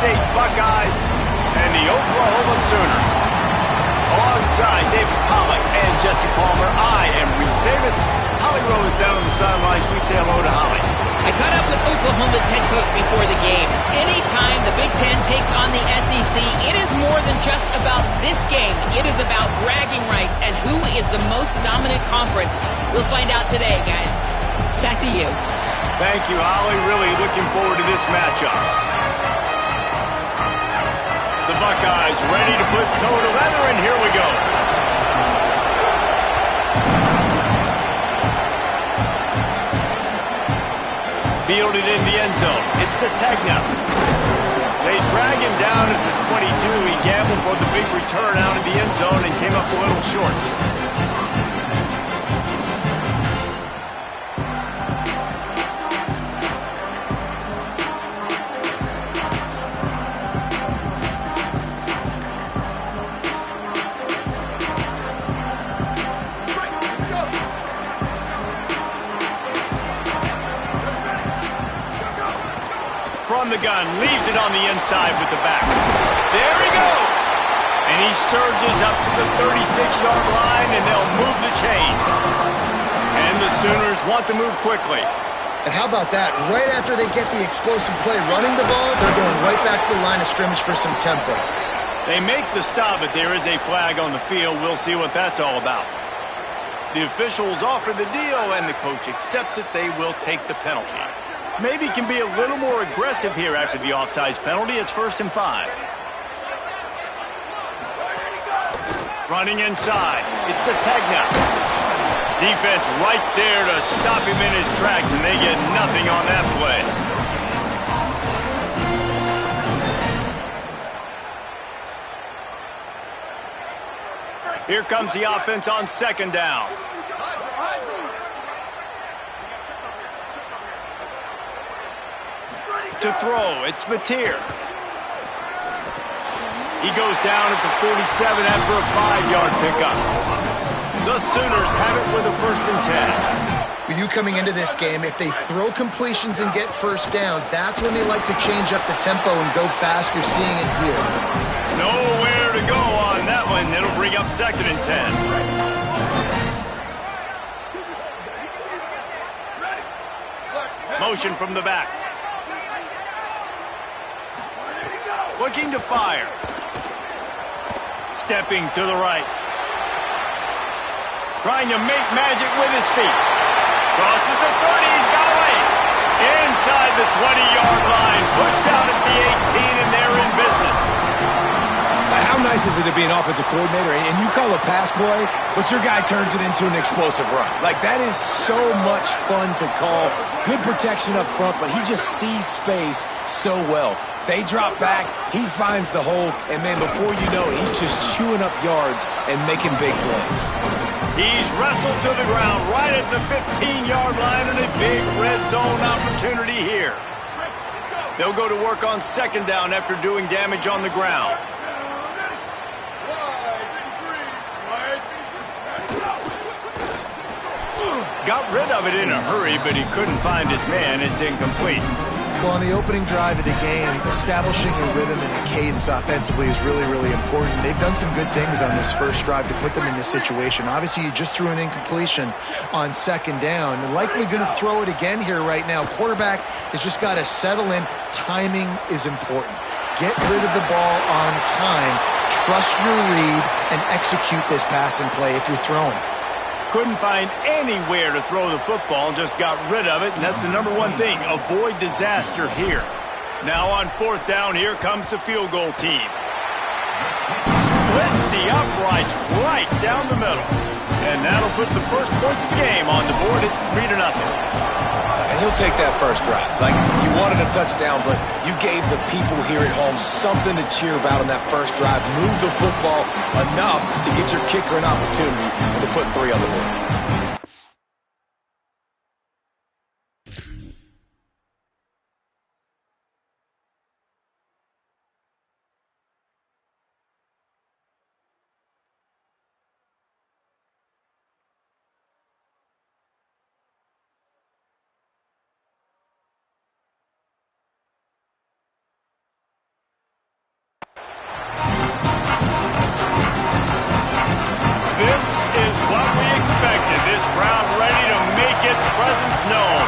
State Buckeyes and the Oklahoma Sooners. Alongside David Pollack and Jesse Palmer, I am Reese Davis. Holly Rowe is down on the sidelines. We say hello to Holly. I caught up with Oklahoma's head coach before the game. Anytime the Big Ten takes on the SEC, it is more than just about this game. It is about bragging rights and who is the most dominant conference. We'll find out today, guys. Back to you. Thank you, Holly. Really looking forward to this matchup. The Buckeyes ready to put toe to leather, and here we go. Fielded in the end zone. It's to Tegna. They drag him down at the 22. He gambled for the big return out in the end zone and came up a little short. From the gun, leaves it on the inside with the back. There he goes! And he surges up to the 36-yard line, and they'll move the chains. And the Sooners want to move quickly. And how about that? Right after they get the explosive play running the ball, they're going right back to the line of scrimmage for some tempo. They make the stop, but there is a flag on the field. We'll see what that's all about. The officials offer the deal, and the coach accepts it. They will take the penalty. Maybe can be a little more aggressive here after the offsides penalty. It's 1st and 5. Running inside. It's Tegna. Defense right there to stop him in his tracks, and they get nothing on that play. Here comes the offense on 2nd down. To throw, it's Mateer. He goes down at the 47 after a 5-yard pickup. The Sooners have it with a 1st and 10. With you coming into this game, if they throw completions and get first downs, that's when they like to change up the tempo and go fast. You're seeing it here. Nowhere to go on that one. It'll bring up 2nd and 10. Motion from the back. Looking to fire. Stepping to the right. Trying to make magic with his feet. Crosses the 30. He's got away. Inside the 20-yard line. Pushed out at the 18, and they're in business. How nice is it to be an offensive coordinator and you call a pass play, but your guy turns it into an explosive run? Like, that is so much fun to call. Good protection up front, but he just sees space so well. They drop back, he finds the holes, and then before you know it, he's just chewing up yards and making big plays. He's wrestled to the ground right at the 15-yard line, and a big red zone opportunity here. They'll go to work on 2nd down after doing damage on the ground. Got rid of it in a hurry, but he couldn't find his man. It's incomplete. Well, on the opening drive of the game, establishing a rhythm and a cadence offensively is really, really important. They've done some good things on this first drive to put them in this situation. Obviously, you just threw an incompletion on 2nd down. They're likely going to throw it again here right now. Quarterback has just got to settle in. Timing is important. Get rid of the ball on time. Trust your read and execute this passing play if you're throwing. Couldn't find anywhere to throw the football, just got rid of it, and that's the number one thing. Avoid disaster here. Now on 4th down, here comes the field goal team. Splits the uprights right down the middle. And that'll put the first points of the game on the board. It's 3-0. And he'll take that first drive. Like, you wanted a touchdown, but you gave the people here at home something to cheer about on that first drive. Move the football enough to get your kicker an opportunity and to put 3 on the board. presence known.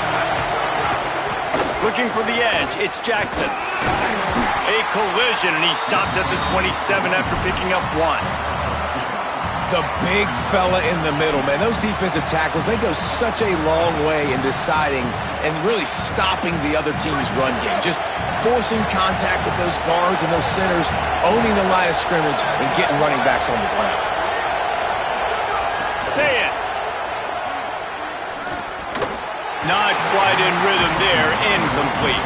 Looking for the edge, it's Jackson. A collision, and he stopped at the 27 after picking up 1. The big fella in the middle, man. Those defensive tackles, they go such a long way in deciding and really stopping the other team's run game. Just forcing contact with those guards and those centers, owning the line of scrimmage, and getting running backs on the ground. Say it. Not quite in rhythm there. Incomplete.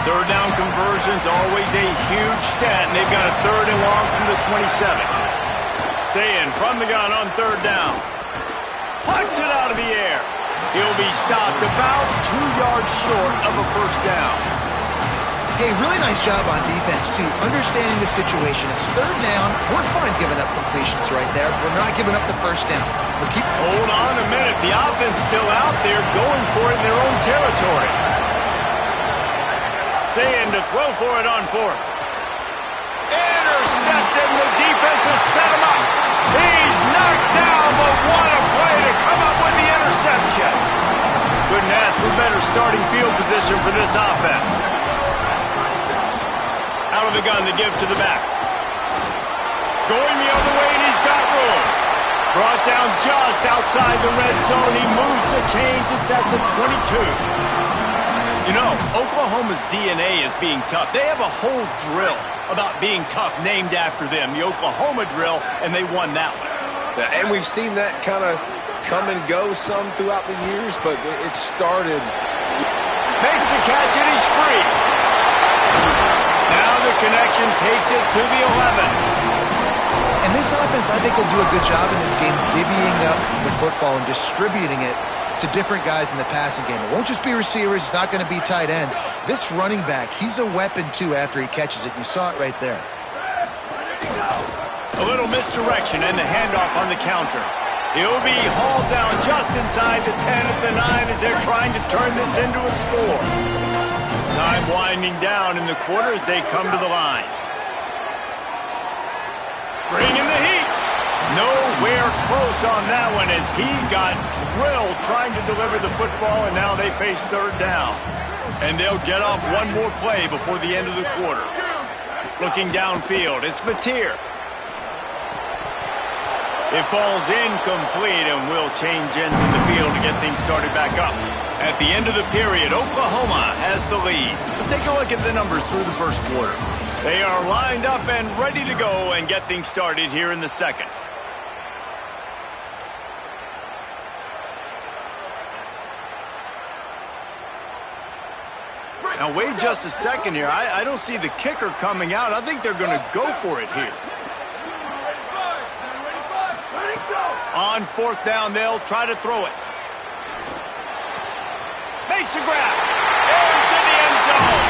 Third down conversions, always a huge stat, and they've got a 3rd and long from the 27. Sayin from the gun on 3rd down. Plucks it out of the air. He'll be stopped about 2 yards short of a 1st down. Hey, really nice job on defense, too, understanding the situation. It's 3rd down. We're fine giving up completions right there. We're not giving up the 1st down. Hold on a minute. The offense still out there going for it in their own territory. Sayin to throw for it on 4th. Intercepted, and the defense has set him up. He's knocked down, but what a play to come up with the interception. Couldn't ask for better starting field position for this offense. Out of the gun to give to the back. Going the other way, and he's got room. Brought down just outside the red zone. He moves the chains. It's at the 22. You know, Oklahoma's DNA is being tough. They have a whole drill about being tough named after them, the Oklahoma drill, and they won that one. And we've seen that kind of come and go some throughout the years, but it started. Makes the catch, and he's free. Now the connection takes it to the 11. And this offense, I think, will do a good job in this game divvying up the football and distributing it to different guys in the passing game. It won't just be receivers. It's not going to be tight ends. This running back, he's a weapon, too, after he catches it. You saw it right there. A little misdirection and the handoff on the counter. He'll be hauled down just inside the 10 at the 9 as they're trying to turn this into a score. Time winding down in the quarter as they come to the line. Bringing the heat. Nowhere close on that one as he got drilled trying to deliver the football, and now they face 3rd down. And they'll get off one more play before the end of the quarter. Looking downfield, it's Mateer. It falls incomplete, and will change ends in the field to get things started back up. At the end of the period, Oklahoma has the lead. Let's take a look at the numbers through the 1st quarter. They are lined up and ready to go and get things started here in the 2nd. Now, wait just a second here. I don't see the kicker coming out. I think they're going to go for it here. On 4th down, they'll try to throw it. Makes a grab. Into the end zone.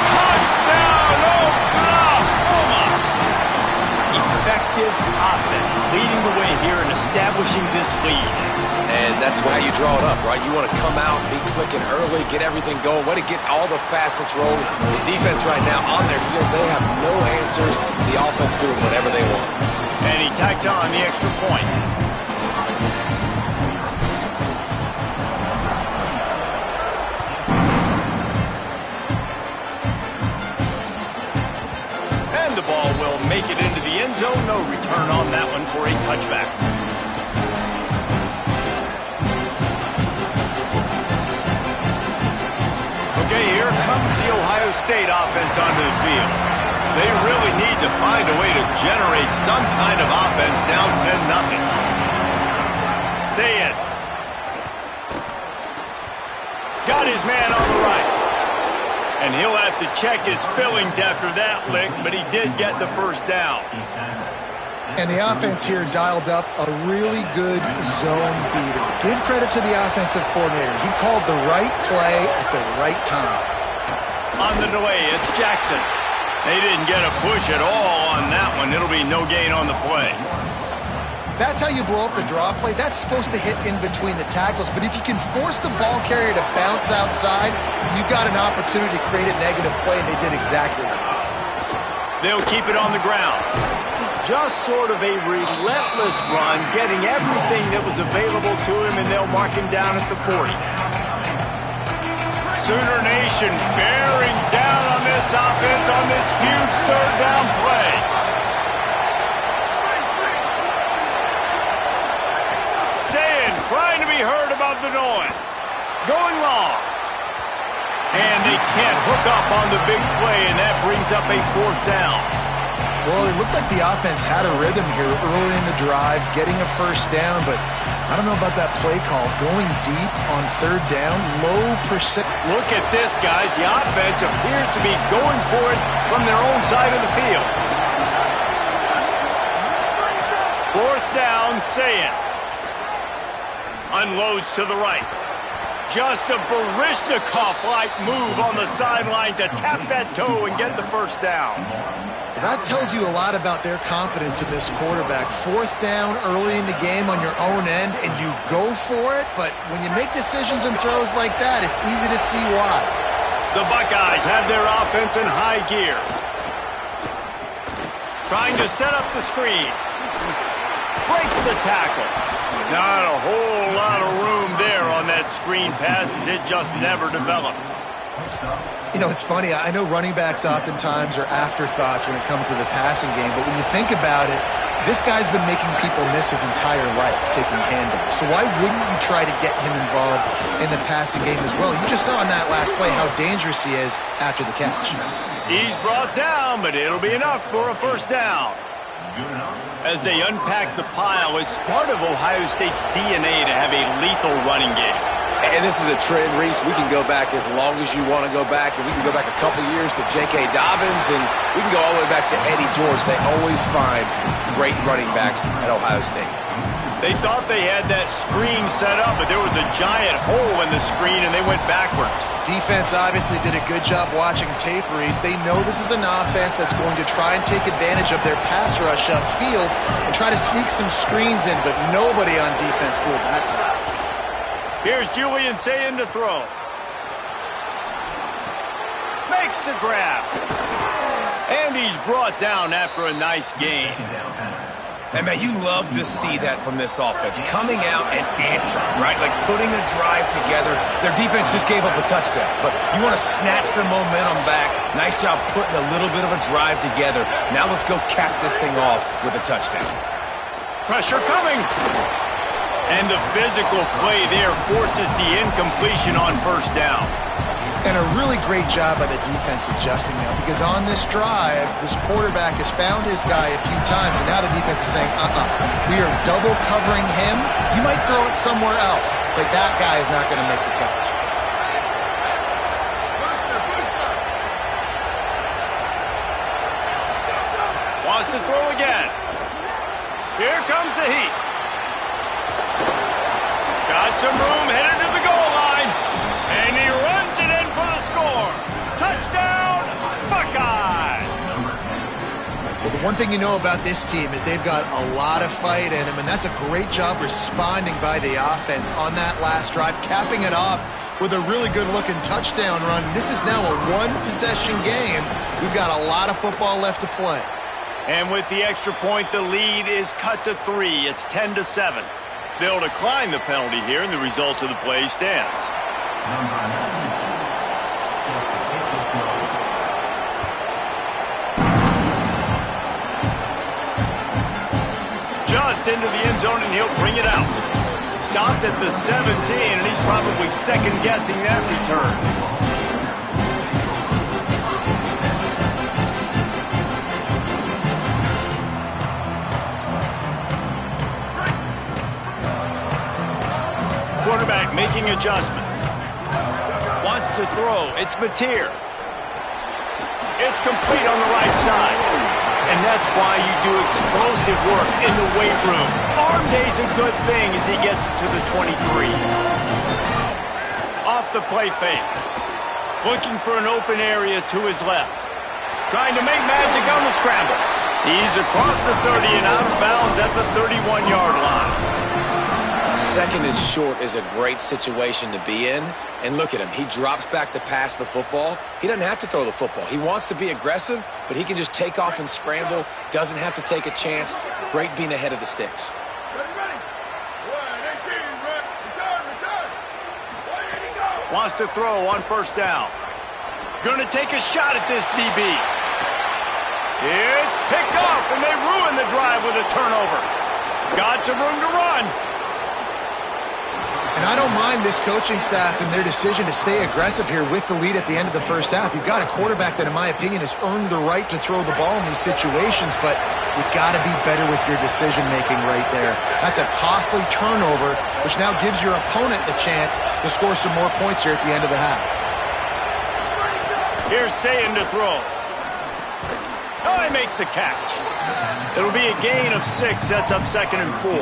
Touchdown, Oklahoma. Effective offense leading the way here and establishing this lead. And that's how you draw it up, right? You want to come out, be clicking early, get everything going, way to get all the facets rolling. The defense right now on their heels, they have no answers. The offense doing whatever they want. And he tacked on the extra point. And the ball will make it into the end zone. No return on that one for a touchback. Okay, here comes the Ohio State offense onto the field. They really need to find a way to generate some kind of offense down 10-0. Say it. Got his man on the right. And he'll have to check his feelings after that lick, but he did get the 1st down. And the offense here dialed up a really good zone beater. Give credit to the offensive coordinator. He called the right play at the right time. On the delay, it's Jackson. They didn't get a push at all on that one. It'll be no gain on the play. That's how you blow up the draw play. That's supposed to hit in between the tackles, but if you can force the ball carrier to bounce outside, you've got an opportunity to create a negative play, and they did exactly that. They'll keep it on the ground. Just sort of a relentless run, getting everything that was available to him, and they'll mark him down at the 40. Sooner Nation bearing down on this offense on this huge third down play. Saying, trying to be heard above the noise. Going long. And they can't hook up on the big play, and that brings up a 4th down. Well, it looked like the offense had a rhythm here early in the drive, getting a 1st down, but I don't know about that play call. Going deep on 3rd down, low percent. Look at this, guys. The offense appears to be going for it from their own side of the field. 4th down, Sayin. Unloads to the right. Just a Baryshnikov-like move on the sideline to tap that toe and get the 1st down. That tells you a lot about their confidence in this quarterback. 4th down early in the game on your own end, and you go for it, but when you make decisions and throws like that, it's easy to see why. The Buckeyes have their offense in high gear. Trying to set up the screen. Breaks the tackle. Not a whole lot of room there on that screen pass, as it just never developed. You know, it's funny. I know running backs oftentimes are afterthoughts when it comes to the passing game, but when you think about it, this guy's been making people miss his entire life taking handoffs. So why wouldn't you try to get him involved in the passing game as well? You just saw in that last play how dangerous he is after the catch. He's brought down, but it'll be enough for a 1st down. As they unpack the pile, it's part of Ohio State's DNA to have a lethal running game. And this is a trend, Reese. We can go back as long as you want to go back, and we can go back a couple years to J.K. Dobbins, and we can go all the way back to Eddie George. They always find great running backs at Ohio State. They thought they had that screen set up, but there was a giant hole in the screen, and they went backwards. Defense obviously did a good job watching tape, Reese. They know this is an offense that's going to try and take advantage of their pass rush upfield and try to sneak some screens in, but nobody on defense fooled that time. Here's Julian Sayin to throw. Makes the grab. And he's brought down after a nice gain. And, man, you love to see that from this offense. Coming out and answering, right? Like putting a drive together. Their defense just gave up a touchdown. But you want to snatch the momentum back. Nice job putting a little bit of a drive together. Now let's go cap this thing off with a touchdown. Pressure coming. And the physical play there forces the incompletion on 1st down. And a really great job by the defense adjusting now, because on this drive, this quarterback has found his guy a few times, and now the defense is saying, we are double covering him. You might throw it somewhere else, but that guy is not going to make the catch. Wants to throw again. Here comes the heat. Got some room, headed to the goal line, and he runs it in for the score. Touchdown, Buckeye! Well, the one thing you know about this team is they've got a lot of fight in them, and that's a great job responding by the offense on that last drive, capping it off with a really good-looking touchdown run. This is now a one-possession game. We've got a lot of football left to play. And with the extra point, the lead is cut to 3. It's 10-7. They'll decline the penalty here, and the result of the play stands. Just into the end zone, and he'll bring it out. Stopped at the 17, and he's probably second-guessing that return. Quarterback making adjustments. Wants to throw. It's Mateer. It's complete on the right side. And that's why you do explosive work in the weight room. Arm day's a good thing as he gets it to the 23. Off the play fake. Looking for an open area to his left. Trying to make magic on the scramble. He's across the 30 and out of bounds at the 31-yard line. Second and short is a great situation to be in. And look at him. He drops back to pass the football. He doesn't have to throw the football. He wants to be aggressive, but he can just take off and scramble. Doesn't have to take a chance. Great being ahead of the sticks. Wants to throw on first down. Going to take a shot at this DB. It's picked off, and they ruin the drive with a turnover. Got some room to run. And I don't mind this coaching staff and their decision to stay aggressive here with the lead at the end of the first half. You've got a quarterback that, in my opinion, has earned the right to throw the ball in these situations, but you've got to be better with your decision-making right there. That's a costly turnover, which now gives your opponent the chance to score some more points here at the end of the half. Here's Sayin to throw. Oh, he makes the catch. It'll be a gain of 6. That's up 2nd and 4.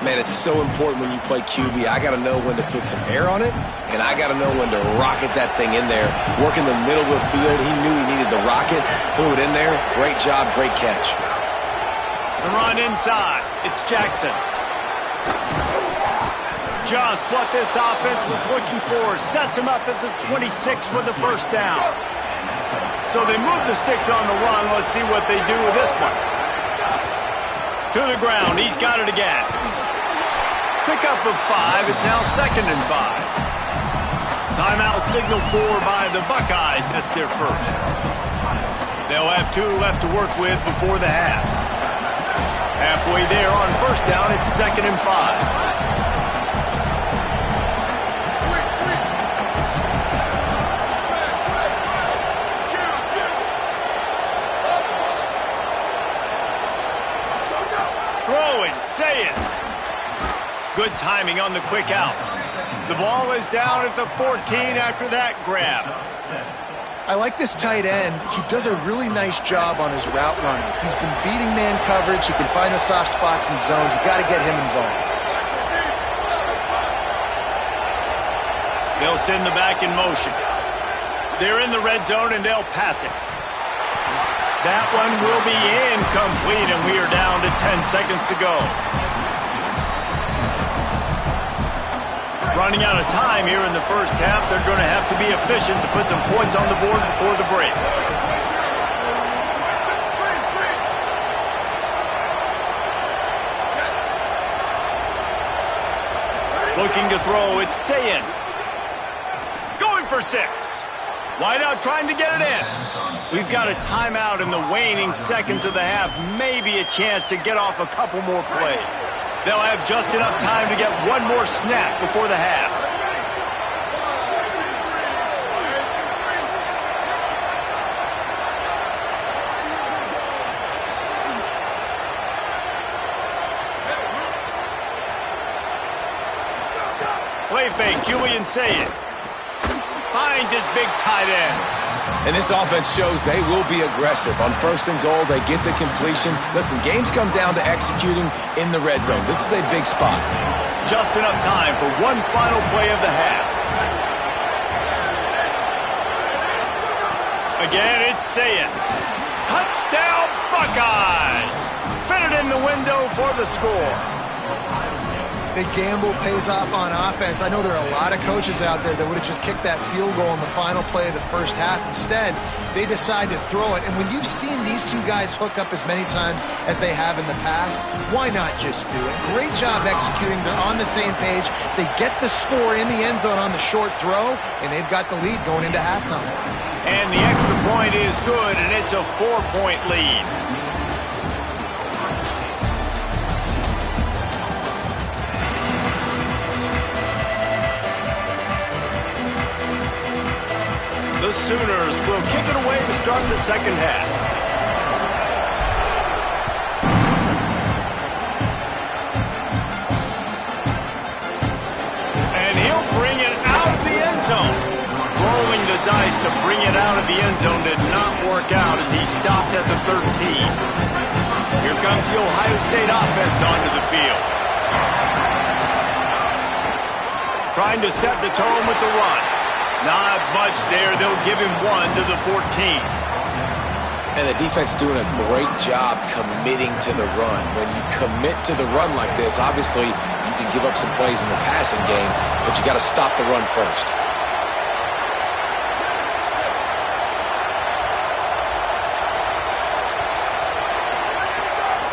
Man, it's so important when you play QB. I got to know when to put some air on it, and I got to know when to rocket that thing in there. Working the middle of the field, he knew he needed the rocket, threw it in there. Great job, great catch. The run inside. It's Jackson. Just what this offense was looking for. Sets him up at the 26 with the first down. So they move the sticks on the run. Let's see what they do with this one. To the ground. He's got it again. Pickup of 5. It's now 2nd and 5. Timeout signal by the Buckeyes. That's their first. They'll have 2 left to work with before the half. Halfway there on first down. It's 2nd and 5. Sayin. Good timing on the quick out. The ball is down at the 14 after that grab. I like this tight end. He does a really nice job on his route running. He's been beating man coverage. He can find the soft spots and zones. You got to get him involved. They'll send the back in motion. They're in the red zone and they'll pass it. That one will be incomplete, and we are down to 10 seconds to go. Running out of time here in the first half. They're going to have to be efficient to put some points on the board before the break. Looking to throw, it's Sayin. Going for 6. Wide out trying to get it in. We've got a timeout in the waning seconds of the half. Maybe a chance to get off a couple more plays. They'll have just enough time to get one more snap before the half. Play fake, Julian Sayin. Finds his big tight end. And this offense shows they will be aggressive. On first and goal, they get the completion. Listen, games come down to executing in the red zone. This is a big spot. Just enough time for one final play of the half. Again, it's Sayin. Touchdown, Buckeyes! Fitted in the window for the score. The gamble pays off on offense. I know there are a lot of coaches out there that would have just kicked that field goal in the final play of the first half. Instead, they decide to throw it. And when you've seen these two guys hook up as many times as they have in the past, why not just do it? Great job executing. They're on the same page. They get the score in the end zone on the short throw, and they've got the lead going into halftime. And the extra point is good, and it's a 4-point lead. The Sooners will kick it away to start the second half. And he'll bring it out of the end zone. Rolling the dice to bring it out of the end zone did not work out as he stopped at the 13. Here comes the Ohio State offense onto the field. Trying to set the tone with the run. Not much there. They'll give him 1 to the 14. And the defense doing a great job committing to the run. When you commit to the run like this, obviously you can give up some plays in the passing game, but you got to stop the run first.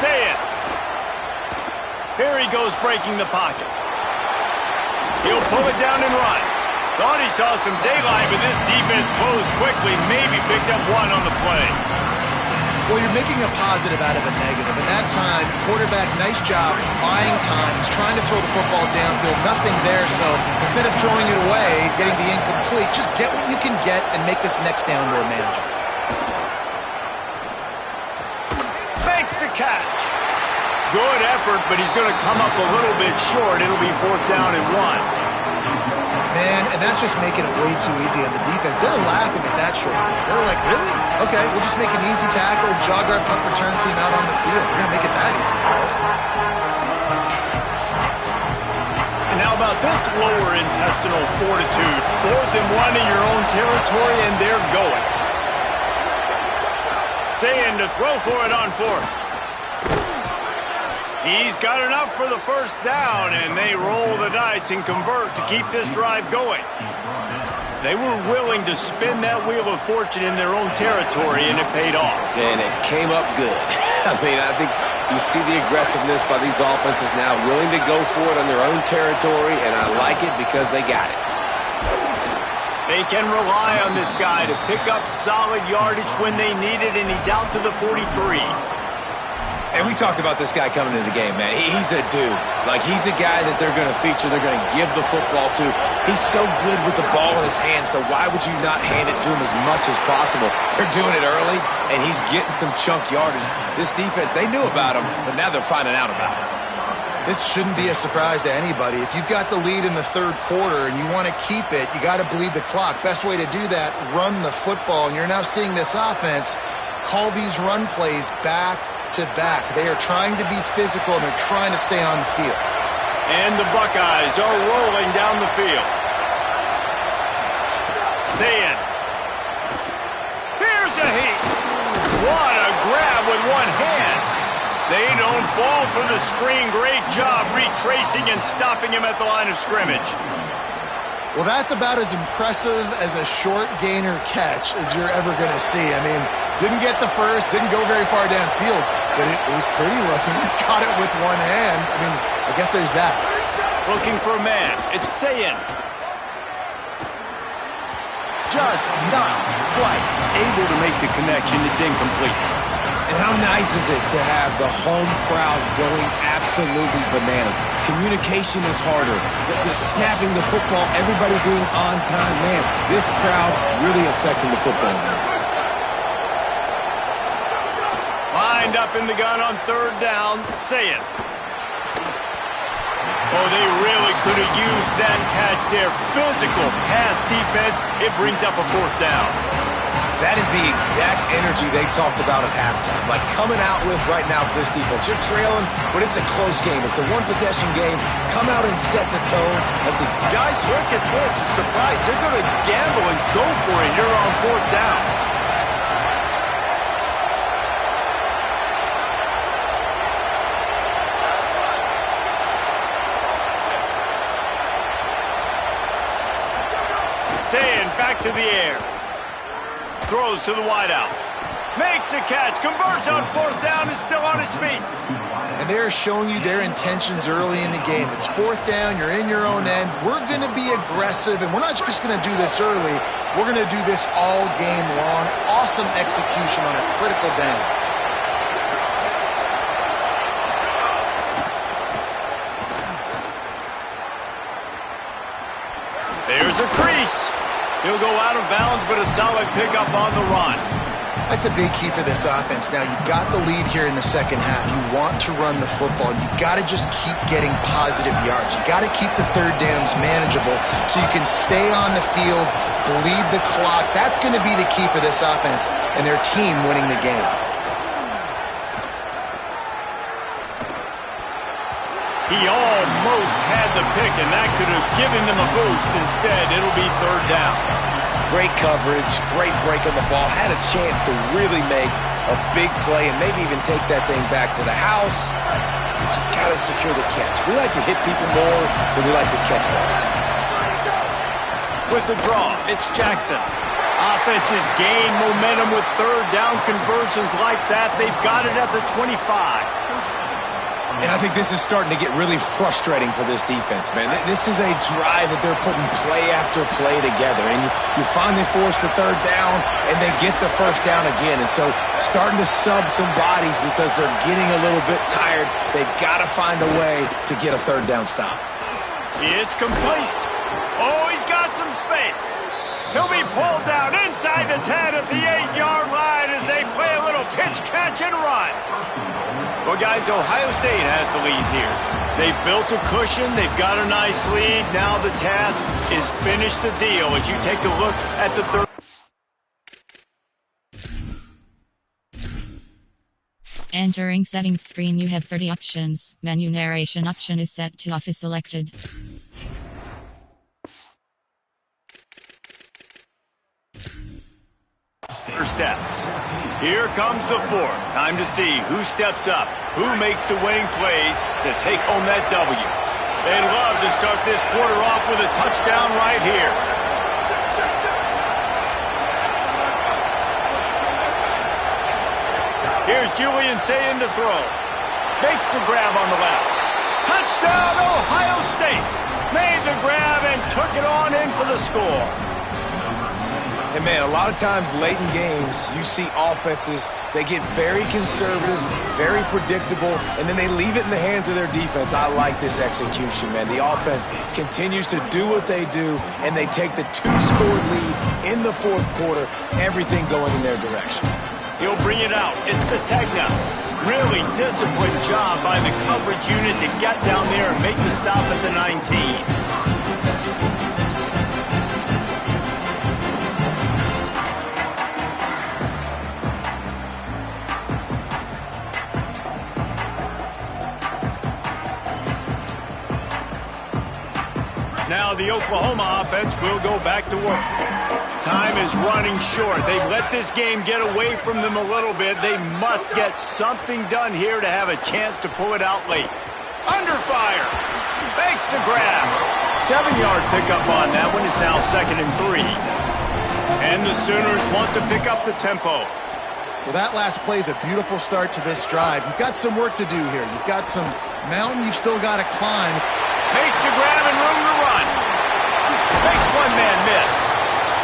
Say it. Here he goes breaking the pocket. He'll pull it down and run. Thought he saw some daylight, but this defense closed quickly, maybe picked up one on the play. Well, you're making a positive out of a negative. In that time, quarterback, nice job, buying time. He's trying to throw the football downfield, nothing there. So instead of throwing it away, getting the incomplete, just get what you can get and make this next down more manageable. Makes the catch. Good effort, but he's going to come up a little bit short. It'll be 4th down and 1. Man, and that's just making it way too easy on the defense. They're laughing at that short. They're like, really? Okay, we'll just make an easy tackle, jog our punt return team out on the field. We're going to make it that easy for us. And how about this lower intestinal fortitude? 4th and 1 in your own territory, and they're going. Saying to throw for it on 4th. He's got enough for the 1st down, and they roll the dice and convert to keep this drive going. They were willing to spin that wheel of fortune in their own territory, and it paid off. And it came up good. I mean, I think you see the aggressiveness by these offenses now, willing to go for it on their own territory, and I like it because they got it. They can rely on this guy to pick up solid yardage when they need it, and he's out to the 43. And we talked about this guy coming into the game, man. He's a dude. Like, he's a guy that they're going to feature, they're going to give the football to. He's so good with the ball in his hands, so why would you not hand it to him as much as possible? They're doing it early, and he's getting some chunk yardage. This defense, they knew about him, but now they're finding out about him. This shouldn't be a surprise to anybody. If you've got the lead in the 3rd quarter and you want to keep it, you got to bleed the clock. Best way to do that, run the football. And you're now seeing this offense call these run plays back to back. They are trying to be physical, and they're trying to stay on the field. And the Buckeyes are rolling down the field. Zayn. Here's a heat. What a grab with one hand. They don't fall for the screen. Great job retracing and stopping him at the line of scrimmage. Well, that's about as impressive as a short gainer catch as you're ever going to see. I mean, didn't get the first, didn't go very far downfield, but it was pretty looking. He caught it with one hand. I mean, I guess there's that. Looking for a man. It's Zayn. Just not quite able to make the connection. It's incomplete. And how nice is it to have the home crowd going absolutely bananas? Communication is harder. The snapping the football, everybody being on time. Man, this crowd really affecting the football game. Lined up in the gun on 3rd down. Zayn. Oh, they really could have used that catch there. Physical pass defense. It brings up a 4th down. That is the exact energy they talked about at halftime. Like coming out with right now for this defense. You're trailing, but it's a close game. It's a one-possession game. Come out and set the tone. Let's see. Guys, look at this. Surprise. They're going to gamble and go for it here on 4th down. Zayn back to the air. Throws to the wideout. Makes a catch. Converts on 4th down. Is still on his feet. And they're showing you their intentions early in the game. It's 4th down. You're in your own end. We're going to be aggressive, and we're not just going to do this early. We're going to do this all game long. Awesome execution on a critical down. There's a crease. He'll go out of bounds, but a solid pickup on the run. That's a big key for this offense. Now, you've got the lead here in the 2nd half. You want to run the football. You got to just keep getting positive yards. You got to keep the 3rd downs manageable so you can stay on the field, bleed the clock. That's going to be the key for this offense and their team winning the game. He almost had the pick, and that could have given them a boost. Instead, it'll be 3rd down. Great coverage, great break on the ball. Had a chance to really make a big play and maybe even take that thing back to the house. But you got to secure the catch. We like to hit people more than we like to catch balls. With the draw, it's Jackson. Offenses gain momentum with third down conversions like that. They've got it at the 25. And I think this is starting to get really frustrating for this defense, man. This is a drive that they're putting play after play together. And you finally force the third down, and they get the first down again. And so starting to sub some bodies because they're getting a little bit tired. They've got to find a way to get a third down stop. It's complete. Oh, he's got some space. He'll be pulled down inside the 10 at the 8-yard line as they play a little pitch, catch, and run. Well, guys, Ohio State has the lead here. They've built a cushion. They've got a nice lead. Now the task is finish the deal as you take a look at the third. Entering settings screen, you have 30 options. Menu narration option is set to off is selected. Steps. Here comes the fourth. Time to see who steps up, who makes the winning plays to take home that W. They'd love to start this quarter off with a touchdown right here. Here's Julian saying to throw. Makes the grab on the left. Touchdown, Ohio State. Made the grab and took it on in for the score. And, man, a lot of times late in games, you see offenses, they get very conservative, very predictable, and then they leave it in the hands of their defense. I like this execution, man. The offense continues to do what they do, and they take the 2-score lead in the fourth quarter, everything going in their direction. He'll bring it out. It's Kategna. Really disciplined job by the coverage unit to get down there and make the stop at the 19. Now the Oklahoma offense will go back to work. Time is running short. They've let this game get away from them a little bit. They must get something done here to have a chance to pull it out late. Under fire. Makes the grab. 7-yard pickup on that one is now 2nd and 3. And the Sooners want to pick up the tempo. Well, that last play is a beautiful start to this drive. You've got some work to do here. You've got some mountain you've still got to climb. Makes a grab and room to run. Makes one man miss.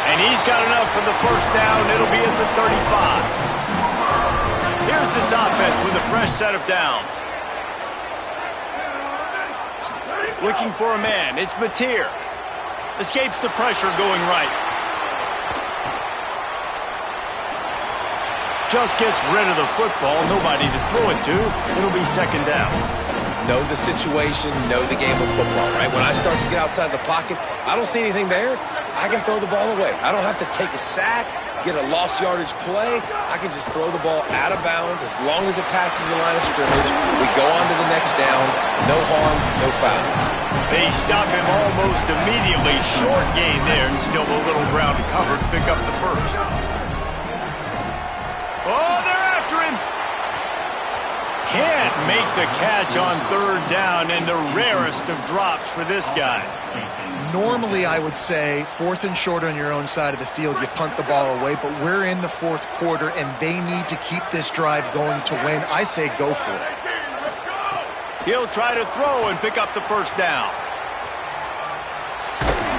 And he's got enough for the first down. It'll be at the 35. Here's this offense with a fresh set of downs. Looking for a man. It's Mateer. Escapes the pressure going right. Just gets rid of the football. Nobody to throw it to. It'll be 2nd down. Know the situation, know the game of football, right? When I start to get outside the pocket, I don't see anything there, I can throw the ball away. I don't have to take a sack, get a lost yardage play. I can just throw the ball out of bounds as long as it passes the line of scrimmage. We go on to the next down. No harm, no foul. They stop him almost immediately. Short gain there and still a little ground to cover to pick up the first. Oh, they're after him. Can't make the catch on 3rd down, and the rarest of drops for this guy. Normally, I would say 4th and short on your own side of the field, you punt the ball away, but we're in the 4th quarter, and they need to keep this drive going to win. I say go for it. He'll try to throw and pick up the first down.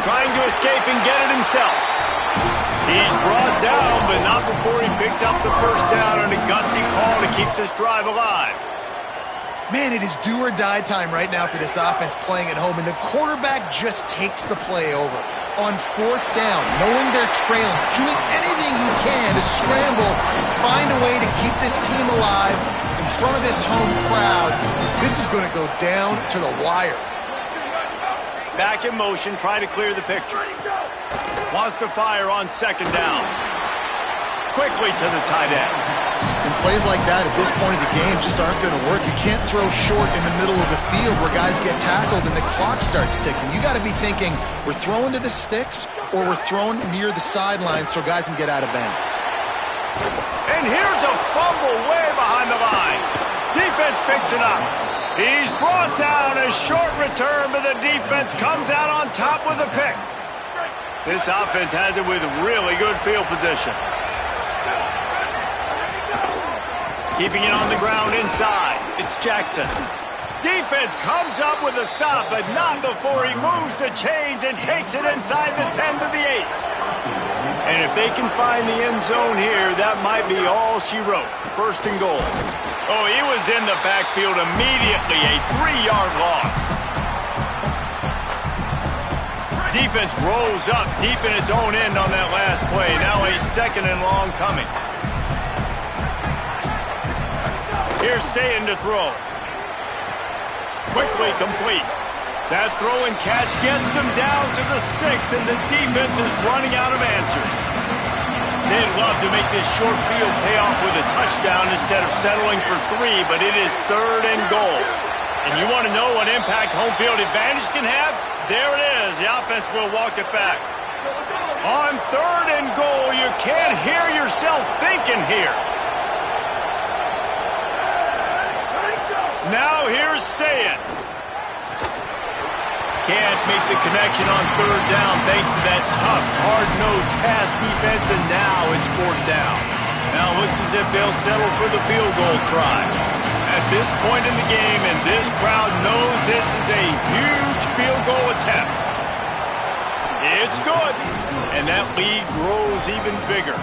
Trying to escape and get it himself. He's brought down, but not before he picks up the first down on a gutsy call to keep this drive alive. Man, it is do or die time right now for this offense playing at home, and the quarterback just takes the play over. On 4th down, knowing they're trailing, doing anything he can to scramble, find a way to keep this team alive in front of this home crowd. This is going to go down to the wire. Back in motion, try to clear the picture. Wants to fire on 2nd down. quickly to the tight end. And plays like that at this point of the game just aren't going to work. You can't throw short in the middle of the field where guys get tackled and the clock starts ticking. You got to be thinking, we're throwing to the sticks or we're throwing near the sidelines so guys can get out of bounds. And here's a fumble way behind the line. Defense picks it up. He's brought down. A short return, but the defense comes out on top with a pick. This offense has it with really good field position. Keeping it on the ground inside. It's Jackson. Defense comes up with a stop, but not before he moves the chains and takes it inside the 10 to the 8. And if they can find the end zone here, that might be all she wrote. First and goal. Oh, he was in the backfield immediately. A 3-yard loss. Defense rolls up deep in its own end on that last play. Now a second and long coming. Here's Sayin to throw. Quickly complete. That throw and catch gets them down to the 6, and the defense is running out of answers. They'd love to make this short field pay off with a touchdown instead of settling for 3, but it is third and goal. And you want to know what impact home field advantage can have? There it is. The offense will walk it back. On third and goal, you can't hear yourself thinking here. Now here's Sayin. Can't make the connection on third down thanks to that tough, hard-nosed pass defense, and now it's fourth down. Now it looks as if they'll settle for the field goal try. At this point in the game, and this crowd knows this is a huge field goal attempt. It's good, and that lead grows even bigger.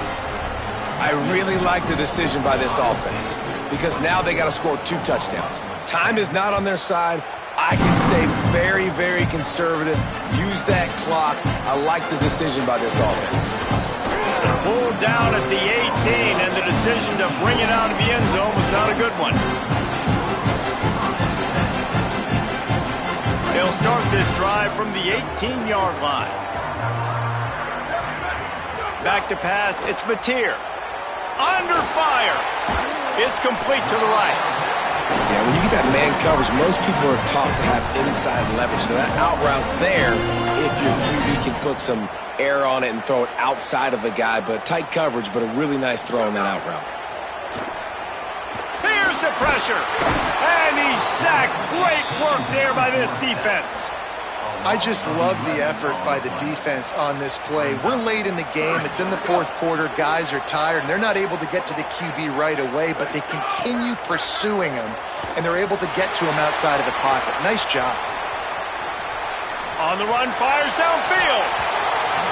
I really like the decision by this offense because now they got to score 2 touchdowns. Time is not on their side. I can stay very, very conservative, use that clock. I like the decision by this offense. Pulled down at the 18, and the decision to bring it out of the end zone was not a good one. They'll start this drive from the 18-yard line. Back to pass, it's Mateer. Under fire. It's complete to the right. Yeah, when you get that man coverage, most people are taught to have inside leverage. So that out route's there if your QB can put some air on it and throw it outside of the guy. But tight coverage, but a really nice throw on that out route. Here's the pressure. And he's sacked. Great work there by this defense. I just love the effort by the defense on this play. We're late in the game. It's in the fourth quarter. Guys are tired, and they're not able to get to the QB right away, but they continue pursuing him, and they're able to get to him outside of the pocket. Nice job. On the run, fires downfield.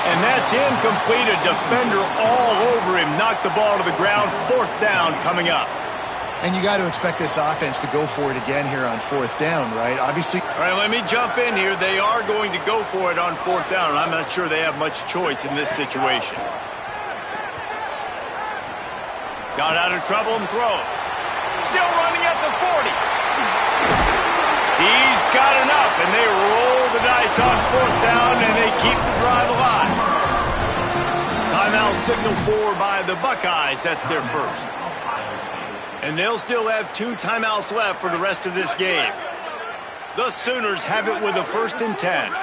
And that's incomplete. A defender all over him. Knocked the ball to the ground. Fourth down coming up. And you got to expect this offense to go for it again here on fourth down, right? Obviously. All right, let me jump in here. They are going to go for it on fourth down, and I'm not sure they have much choice in this situation. Got out of trouble and throws. Still running at the 40. He's got enough, and they roll the dice on fourth down, and they keep the drive alive. Timeout signal for by the Buckeyes. That's their first. And they'll still have 2 timeouts left for the rest of this game. The Sooners have it with a 1st and 10.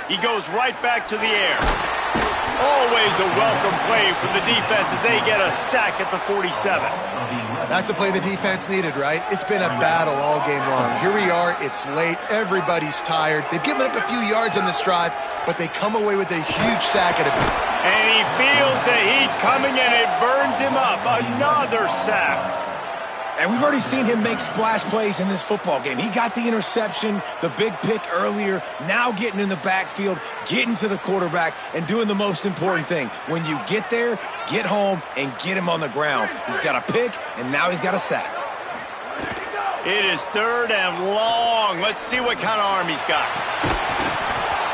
He goes right back to the air. Always a welcome play for the defense as they get a sack at the 47. That's a play the defense needed, right? It's been a battle all game long. Here we are. It's late. Everybody's tired. They've given up a few yards on this drive, but they come away with a huge sack at it. And he feels the heat coming, and it burns him up. Another sack. And we've already seen him make splash plays in this football game. He got the interception, the big pick earlier, now getting in the backfield, getting to the quarterback, and doing the most important thing. When you get there, get home, and get him on the ground. He's got a pick, and now he's got a sack. It is 3rd and long. Let's see what kind of arm he's got.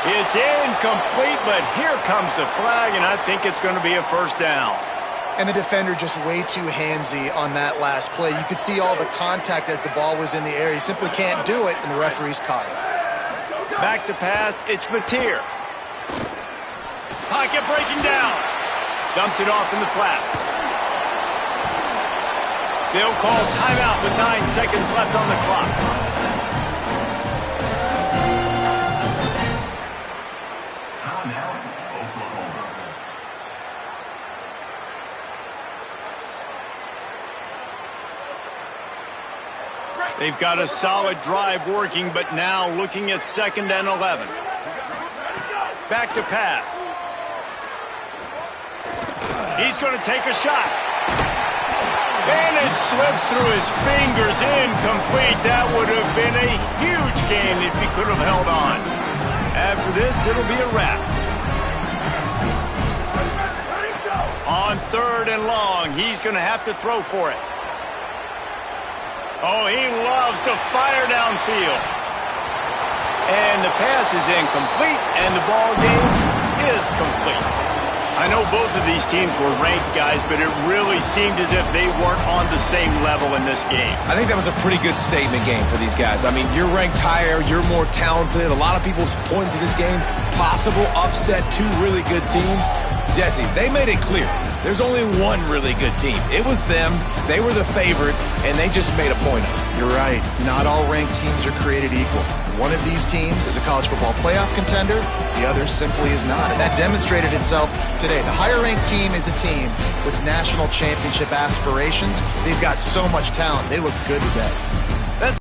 It's incomplete, but here comes the flag, and I think it's going to be a 1st down. And the defender just way too handsy on that last play. You could see all the contact as the ball was in the air. He simply can't do it, and the referee's caught it. Back to pass, it's Mateer. Pocket breaking down. Dumps it off in the flats. They'll call timeout with 9 seconds left on the clock. They've got a solid drive working, but now looking at 2nd and 11. Back to pass. He's going to take a shot. And it slips through his fingers, incomplete. That would have been a huge gain if he could have held on. After this, it'll be a wrap. On 3rd and long, he's going to have to throw for it. Oh, he loves to fire downfield. And the pass is incomplete, and the ball game is complete. I know both of these teams were ranked, guys, but it really seemed as if they weren't on the same level in this game. I think that was a pretty good statement game for these guys. I mean, you're ranked higher, you're more talented. A lot of people point to this game, possible upset, 2 really good teams. Jesse, they made it clear. There's only one really good team. It was them. They were the favorite, and they just made a point of it. You're right. Not all ranked teams are created equal. One of these teams is a college football playoff contender. The other simply is not. And that demonstrated itself today. The higher-ranked team is a team with national championship aspirations. They've got so much talent. They look good today. That's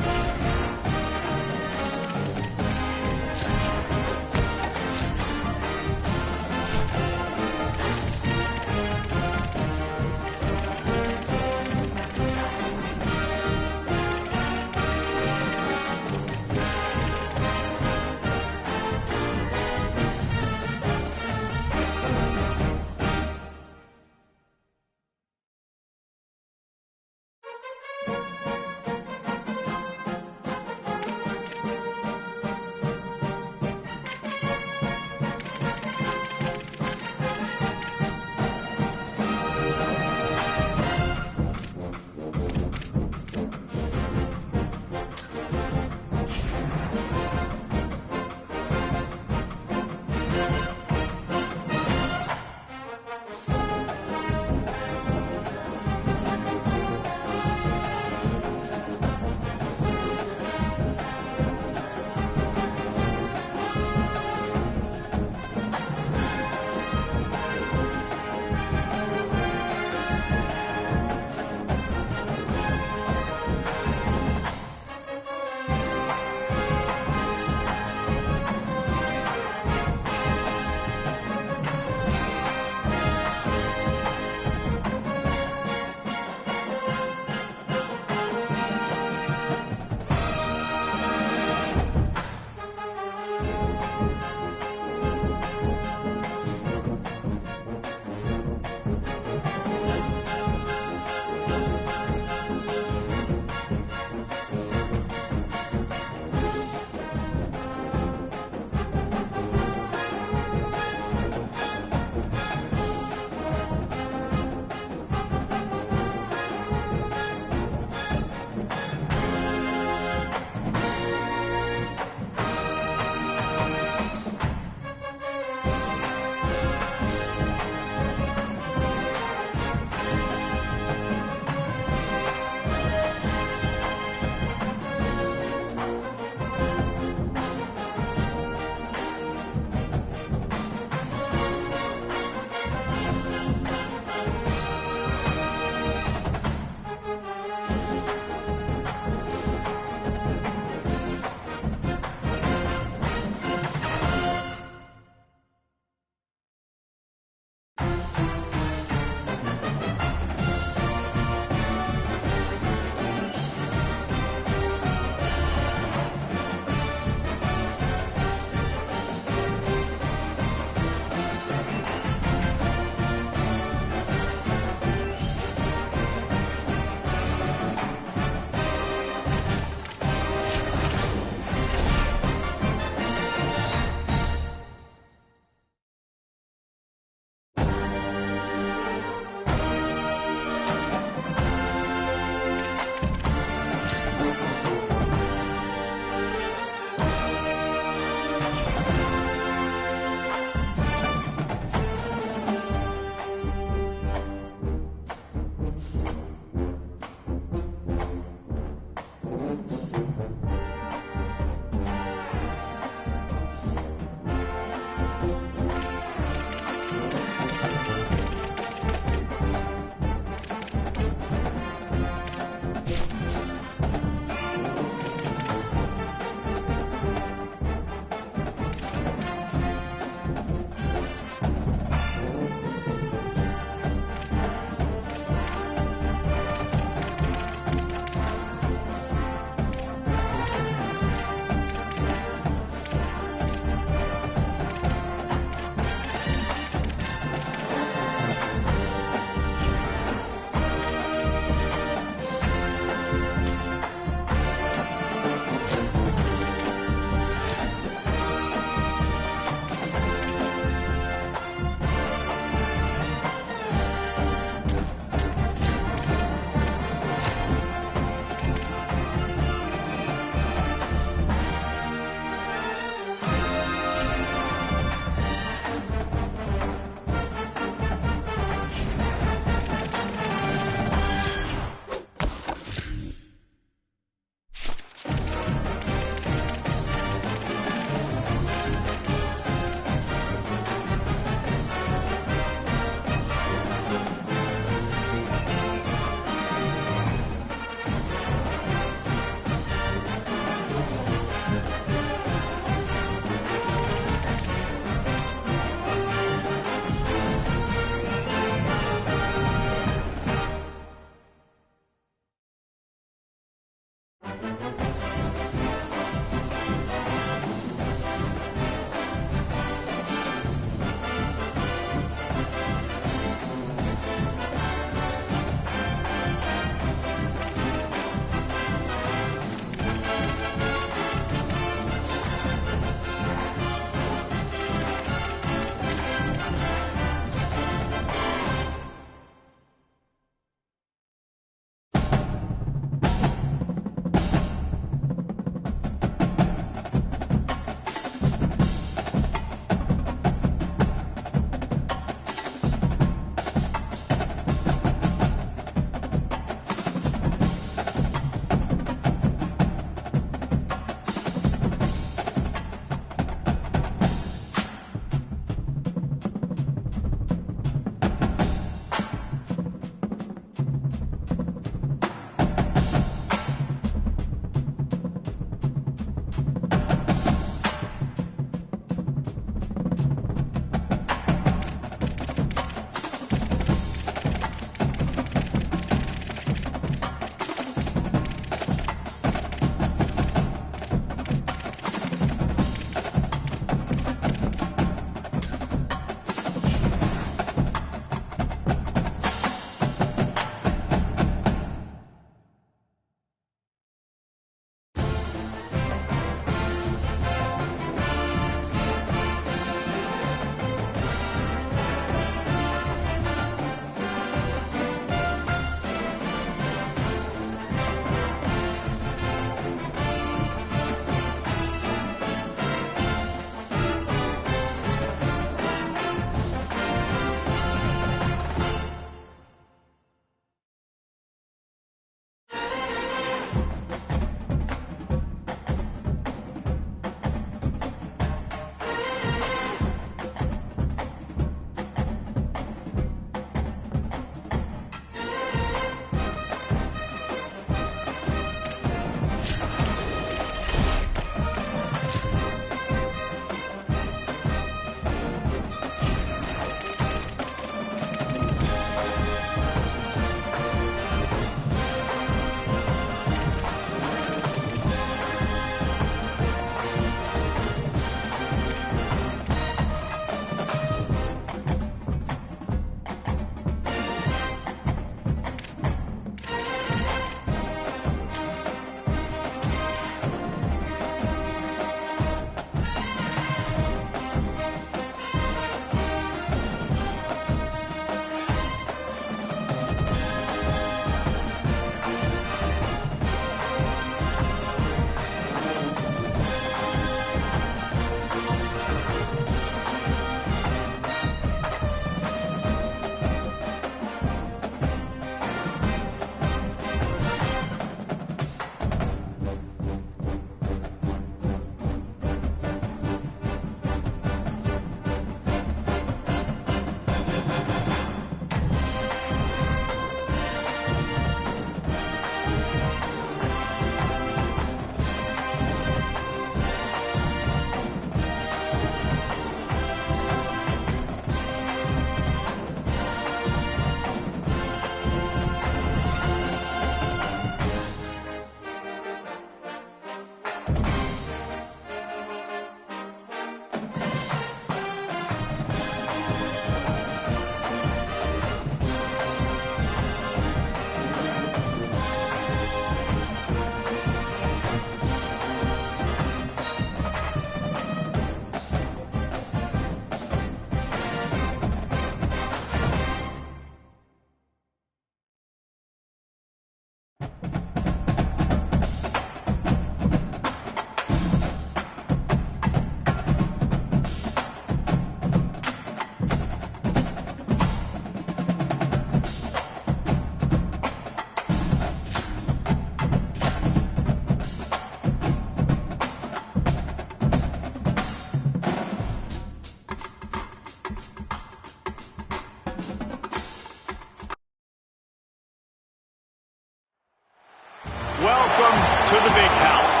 to the big house,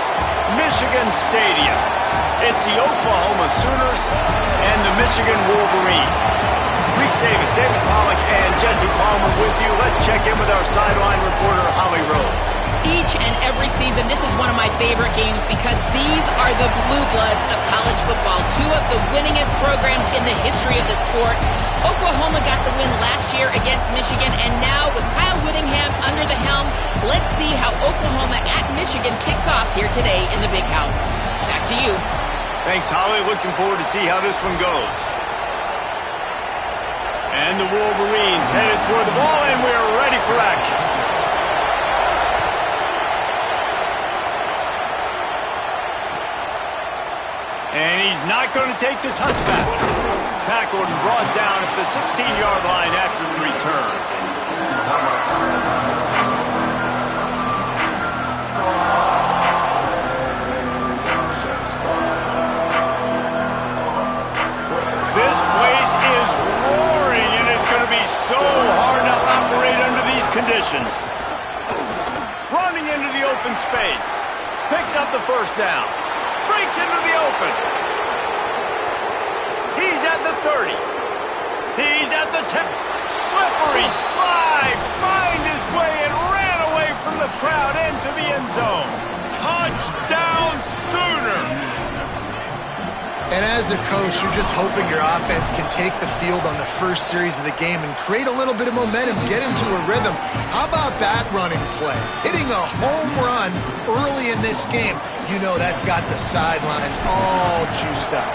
Michigan Stadium. It's the Oklahoma Sooners and the Michigan Wolverines. Reese Davis, David Pollack, and Jesse Palmer with you. Let's check in with our sideline reporter, Holly Rowe. Each and every season, this is one of my favorite games because these are the blue bloods of college football. Two of the winningest programs in the history of the sport. Oklahoma got the win last year against Michigan, and now with Kyle Whittingham under the helm, let's see how Oklahoma at Michigan kicks off here today in the Big House. Back to you. Thanks, Holly. Looking forward to see how this one goes. And the Wolverines headed toward the ball, and we're ready for action. And he's not going to take the touchback. Tackled and brought down at the 16-yard line after the return. This place is roaring, and it's going to be so hard to operate under these conditions. Running into the open space. Picks up the first down. Breaks into the open. He's at the 30. He's at the 10. Slippery slide. Find his way and ran away from the crowd into the end zone. Touchdown Sooners. And as a coach, you're just hoping your offense can take the field on the first series of the game and create a little bit of momentum, get into a rhythm. How about that running play? Hitting a home run early in this game. You know that's got the sidelines all juiced up.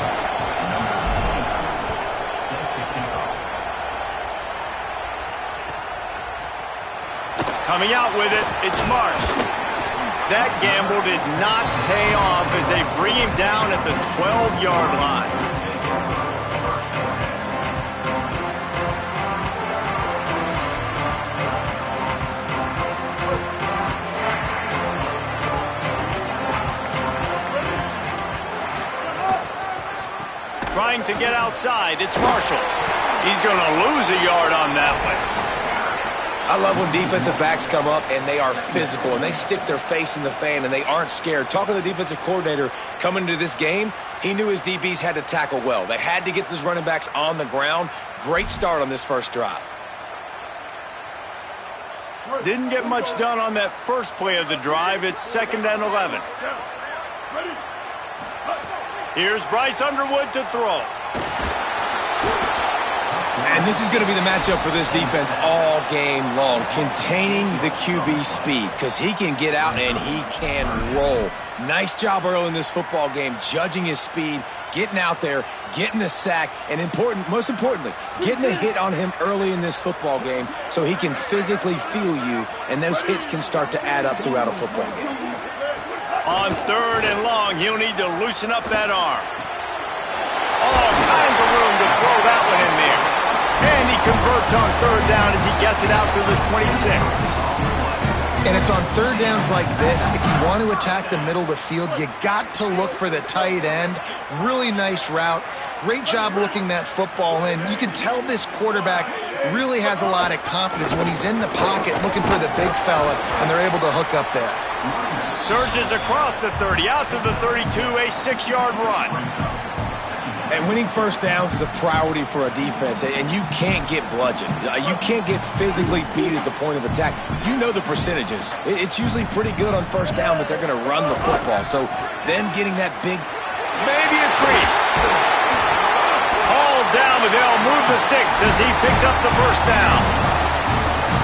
Coming out with it, it's Marsh. That gamble did not pay off as they bring him down at the 12-yard line. Trying to get outside, it's Marshall. He's going to lose a yard on that one. I love when defensive backs come up and they are physical and they stick their face in the fan and they aren't scared. Talking to the defensive coordinator coming into this game, he knew his DBs had to tackle well. They had to get these running backs on the ground. Great start on this first drive. Didn't get much done on that first play of the drive. It's 2nd and 11. Here's Bryce Underwood to throw. And this is going to be the matchup for this defense all game long, containing the QB speed, because he can get out and he can roll. Nice job early in this football game, judging his speed, getting out there, getting the sack, and most importantly, getting a hit on him early in this football game so he can physically feel you, and those hits can start to add up throughout a football game. On 3rd and long, he'll need to loosen up that arm. All kinds of room to throw that one in there. And he converts on 3rd down as he gets it out to the 26. And it's on 3rd downs like this, if you want to attack the middle of the field, you got to look for the tight end. Really nice route. Great job looking that football in. You can tell this quarterback really has a lot of confidence when he's in the pocket looking for the big fella, and they're able to hook up there. Surges across the 30, out to the 32, a 6-yard run. And winning first downs is a priority for a defense, and you can't get bludgeoned. You can't get physically beat at the point of attack. You know the percentages. It's usually pretty good on first down that they're going to run the football. So then getting that big... Maybe a crease. All down, but they'll move the sticks as he picks up the first down.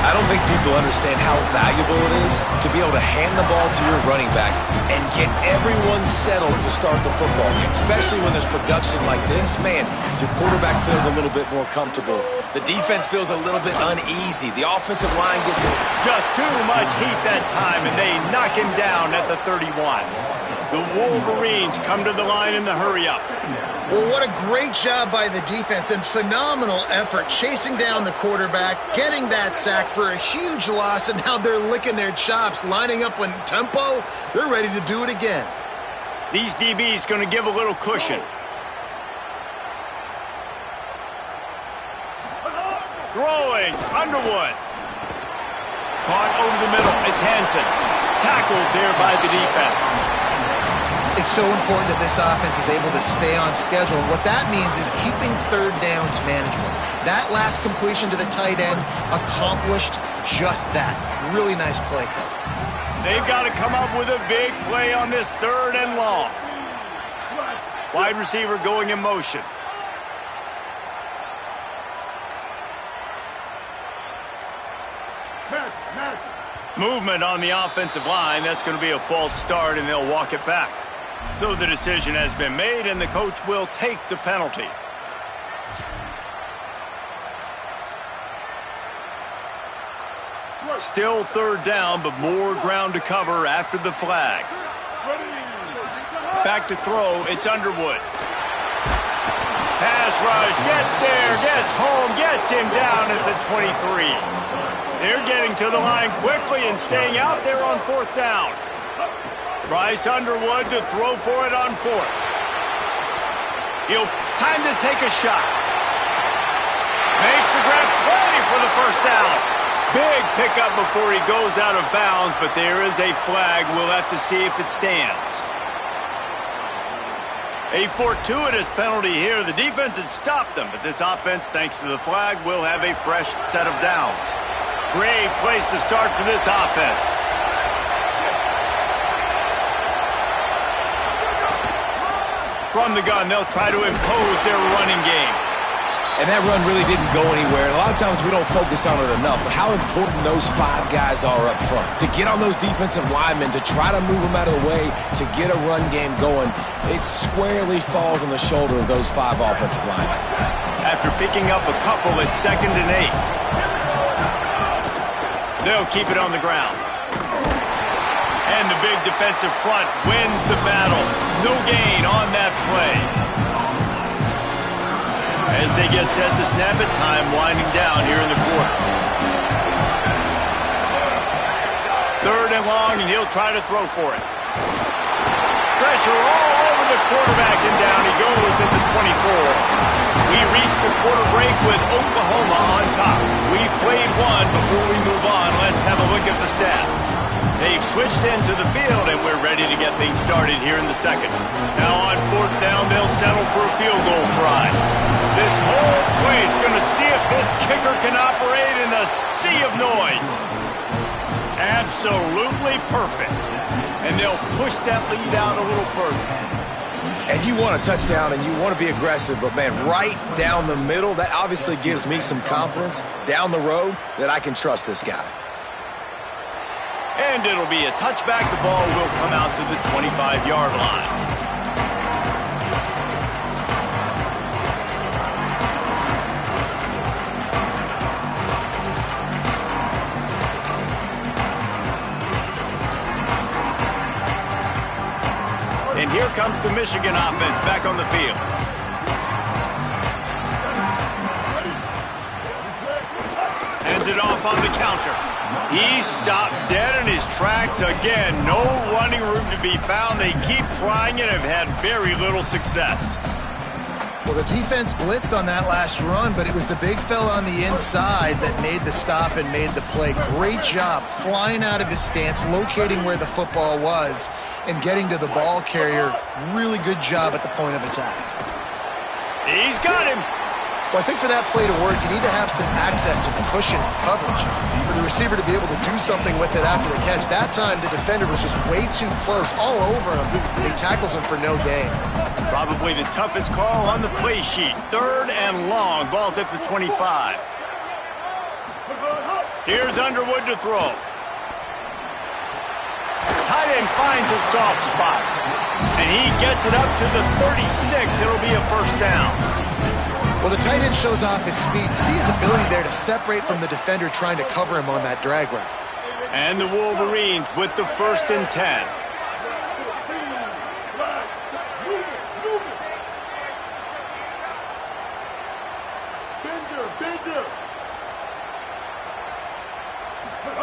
I don't think people understand how valuable it is to be able to hand the ball to your running back and get everyone settled to start the football game, especially when there's production like this. Man, your quarterback feels a little bit more comfortable. The defense feels a little bit uneasy. The offensive line gets just too much heat that time, and they knock him down at the 31. The Wolverines come to the line in the hurry-up. Well, what a great job by the defense and phenomenal effort chasing down the quarterback, getting that sack for a huge loss, and now they're licking their chops, lining up in tempo. They're ready to do it again. These DBs going to give a little cushion. Throwing, Underwood. Caught over the middle, it's Hansen. tackled there by the defense. It's so important that this offense is able to stay on schedule. And what that means is keeping third downs manageable. That last completion to the tight end accomplished just that. Really nice play. They've got to come up with a big play on this 3rd and long. Wide receiver going in motion. Movement on the offensive line. That's going to be a false start, and they'll walk it back. So the decision has been made, and the coach will take the penalty. Still 3rd down, but more ground to cover after the flag. Back to throw, it's Underwood. Pass rush, gets there, gets home, gets him down at the 23. They're getting to the line quickly and staying out there on 4th down. Bryce Underwood to throw for it on 4th. He'll time to take a shot. Makes the grab, play for the 1st down. Big pickup before he goes out of bounds, but there is a flag. We'll have to see if it stands. A fortuitous penalty here. The defense had stopped them, but this offense, thanks to the flag, will have a fresh set of downs. Great place to start for this offense. From the gun, they'll try to impose their running game. And that run really didn't go anywhere. A lot of times we don't focus on it enough, but how important those 5 guys are up front. To get on those defensive linemen, to try to move them out of the way, to get a run game going, it squarely falls on the shoulder of those 5 offensive linemen. After picking up a couple at 2nd and 8. They'll keep it on the ground. And the big defensive front wins the battle. No gain on that play. As they get set to snap it, time winding down here in the quarter. 3rd and long, and he'll try to throw for it. Pressure all over the quarterback, and down he goes at the 24. We reach the quarter break with Oklahoma on top. We've played one. Before we move on, let's have a look at the stats. They've switched into the field, and we're ready to get things started here in the 2nd. Now on 4th down, they'll settle for a field goal try. This whole place going to see if this kicker can operate in the sea of noise. Absolutely perfect. And they'll push that lead out a little further. And you want a touchdown and you want to be aggressive, but man, right down the middle, that obviously gives me some confidence down the road that I can trust this guy. And it'll be a touchback. The ball will come out to the 25-yard line. And here comes the Michigan offense back on the field. Hands it off on the counter. He stopped dead in his tracks again. No running room to be found. They keep trying and have had very little success. Well, the defense blitzed on that last run, but it was the big fella on the inside that made the stop and made the play. Great job flying out of his stance, locating where the football was, and getting to the ball carrier. Really good job at the point of attack. He's got him. Well, I think for that play to work, you need to have some access and cushion and coverage for the receiver to be able to do something with it after the catch. That time, the defender was just way too close, all over him. He tackles him for no gain. Probably the toughest call on the play sheet. 3rd and long. Ball's at the 25. Here's Underwood to throw. Tight end finds a soft spot. And he gets it up to the 36. It'll be a 1st down. Well, the tight end shows off his speed. You see his ability there to separate from the defender trying to cover him on that drag route. And the Wolverines with the 1st and 10.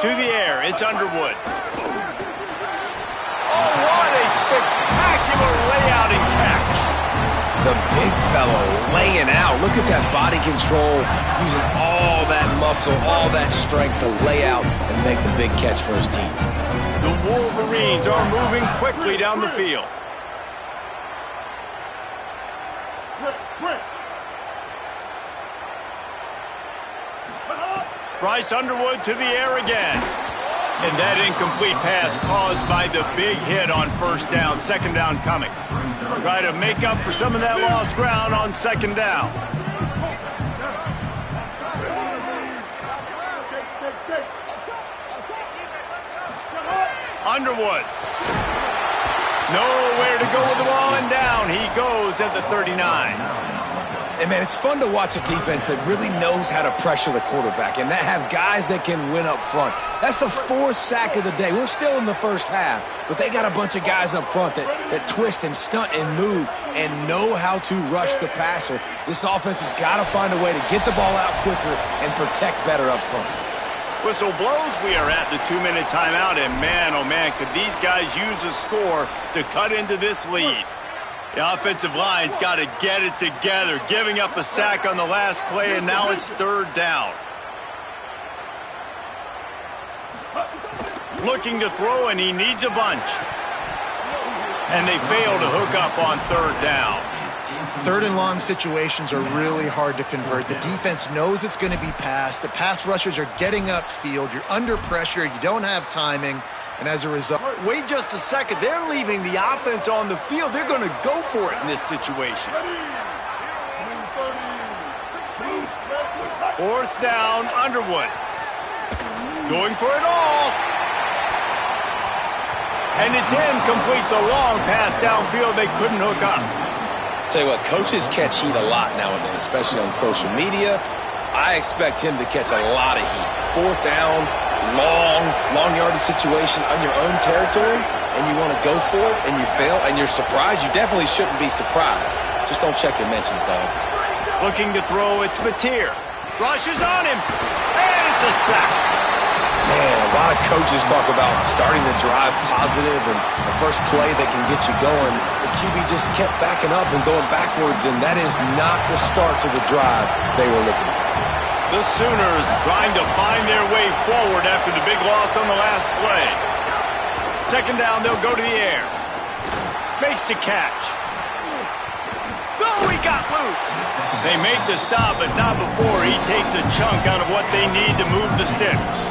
To the air, it's Underwood. Oh, what a spectacular layout and catch. The big fellow laying out. Look at that body control, using all that muscle, all that strength to lay out and make the big catch for his team. The Wolverines are moving quickly down the field. Bryce Underwood to the air again. And that incomplete pass caused by the big hit on first down. Second down coming. Try to make up for some of that lost ground on second down. Underwood. Nowhere to go with the ball, and down he goes at the 39. And, man, it's fun to watch a defense that really knows how to pressure the quarterback and that have guys that can win up front. That's the fourth sack of the day. We're still in the first half, but they got a bunch of guys up front that twist and stunt and move and know how to rush the passer. This offense has got to find a way to get the ball out quicker and protect better up front. Whistle blows, we are at the 2-minute timeout, and man, oh man, could these guys use a score to cut into this lead. The offensive line's got to get it together, giving up a sack on the last play, and now it's third down. Looking to throw, and he needs a bunch. And they fail to hook up on third down. Third and long situations are really hard to convert. The defense knows it's going to be passed. The pass rushers are getting upfield. You're under pressure. You don't have timing. And as a result... Wait just a second. They're leaving the offense on the field. They're going to go for it in this situation. Fourth down, Underwood. Going for it all. And it's incomplete. The long pass downfield. They couldn't hook up. Tell you what, coaches catch heat a lot nowadays, especially on social media. I expect him to catch a lot of heat. Fourth down, long yardage situation on your own territory, and you want to go for it, and you fail, and you're surprised. You definitely shouldn't be surprised. Just don't check your mentions, dog. Looking to throw, it's Mateer. Rushes on him, and it's a sack. Man, a lot of coaches talk about starting the drive positive and the first play that can get you going. The QB just kept backing up and going backwards, and that is not the start to the drive they were looking for. The Sooners trying to find their way forward after the big loss on the last play. Second down, they'll go to the air. Makes the catch. Oh, he got loose. They make the stop, but not before he takes a chunk out of what they need to move the sticks.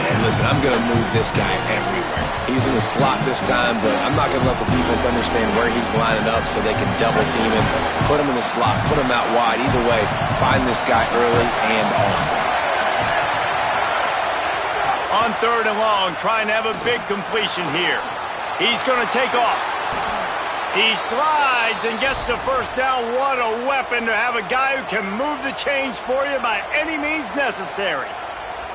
And listen, I'm going to move this guy everywhere. He's in the slot this time, but I'm not going to let the defense understand where he's lining up so they can double team him, put him in the slot, put him out wide. Either way, find this guy early and often. On third and long, trying to have a big completion here. He's going to take off. He slides and gets the first down. What a weapon to have a guy who can move the chains for you by any means necessary.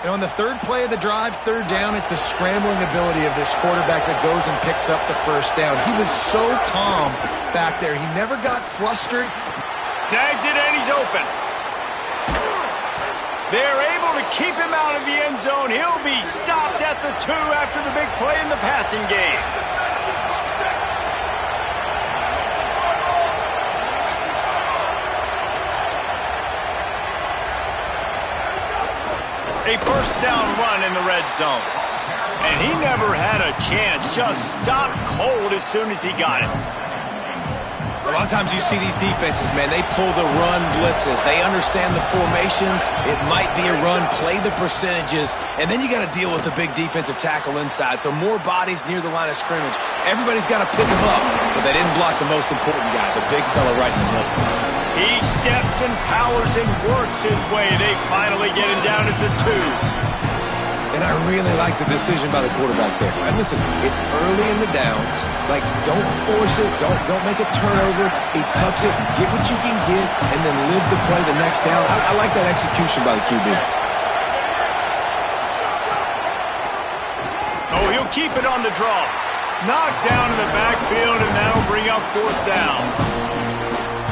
And on the third play of the drive, third down, it's the scrambling ability of this quarterback that goes and picks up the first down. He was so calm back there. He never got flustered. Snags it, and he's open. They're able to keep him out of the end zone. He'll be stopped at the 2 after the big play in the passing game. A first down run in the red zone. And he never had a chance. Just stopped cold as soon as he got it. A lot of times you see these defenses, man, they pull the run blitzes. They understand the formations. It might be a run, play the percentages, and then you got to deal with the big defensive tackle inside. So more bodies near the line of scrimmage. Everybody's got to pick him up, but they didn't block the most important guy, the big fella right in the middle. He steps and powers and works his way. They finally get him down at the 2. And I really like the decision by the quarterback there. And listen, it's early in the downs. Like, don't force it. Don't make a turnover. He tucks it, get what you can get, and then live the play the next down. I like that execution by the QB. Oh, he'll keep it on the draw. Knocked down in the backfield, and that'll bring up fourth down.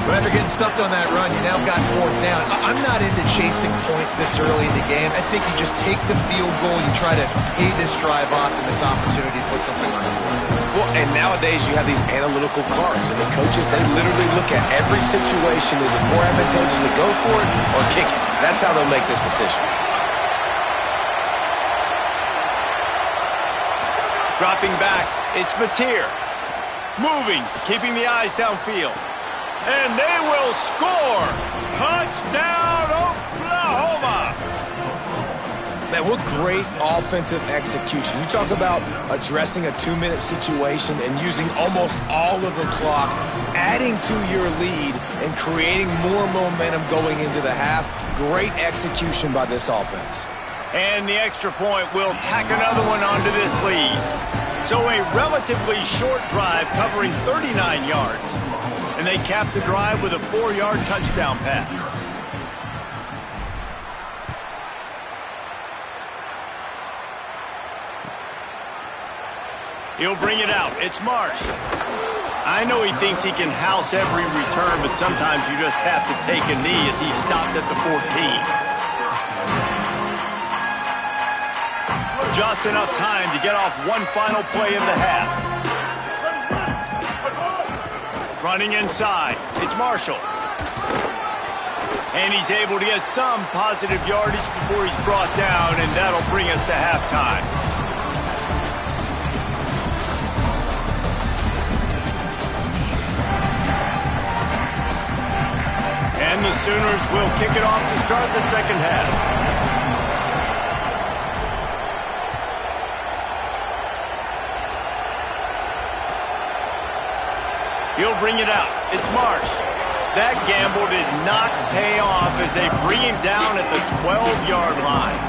But after getting stuffed on that run, you now got fourth down. I'm not into chasing points this early in the game. I think you just take the field goal. You try to pay this drive off and this opportunity to put something on the board. Well, and nowadays you have these analytical cards, and the coaches, they literally look at every situation. Is it more advantageous to go for it or kick it? That's how they'll make this decision. Dropping back, it's Mateer. Moving, keeping the eyes downfield. And they will score! Touchdown, Oklahoma! Man, what great offensive execution. You talk about addressing a 2-minute situation and using almost all of the clock, adding to your lead and creating more momentum going into the half. Great execution by this offense. And the extra point will tack another one onto this lead. So a relatively short drive covering 39 yards. And they cap the drive with a 4-yard touchdown pass. He'll bring it out. It's Marsh. I know he thinks he can house every return, but sometimes you just have to take a knee as he stopped at the 14. Just enough time to get off one final play of the half. Running inside, it's Marshall. And he's able to get some positive yardage before he's brought down, and that'll bring us to halftime. And the Sooners will kick it off to start the second half. He'll bring it out. It's Marsh. That gamble did not pay off as they bring him down at the 12-yard line.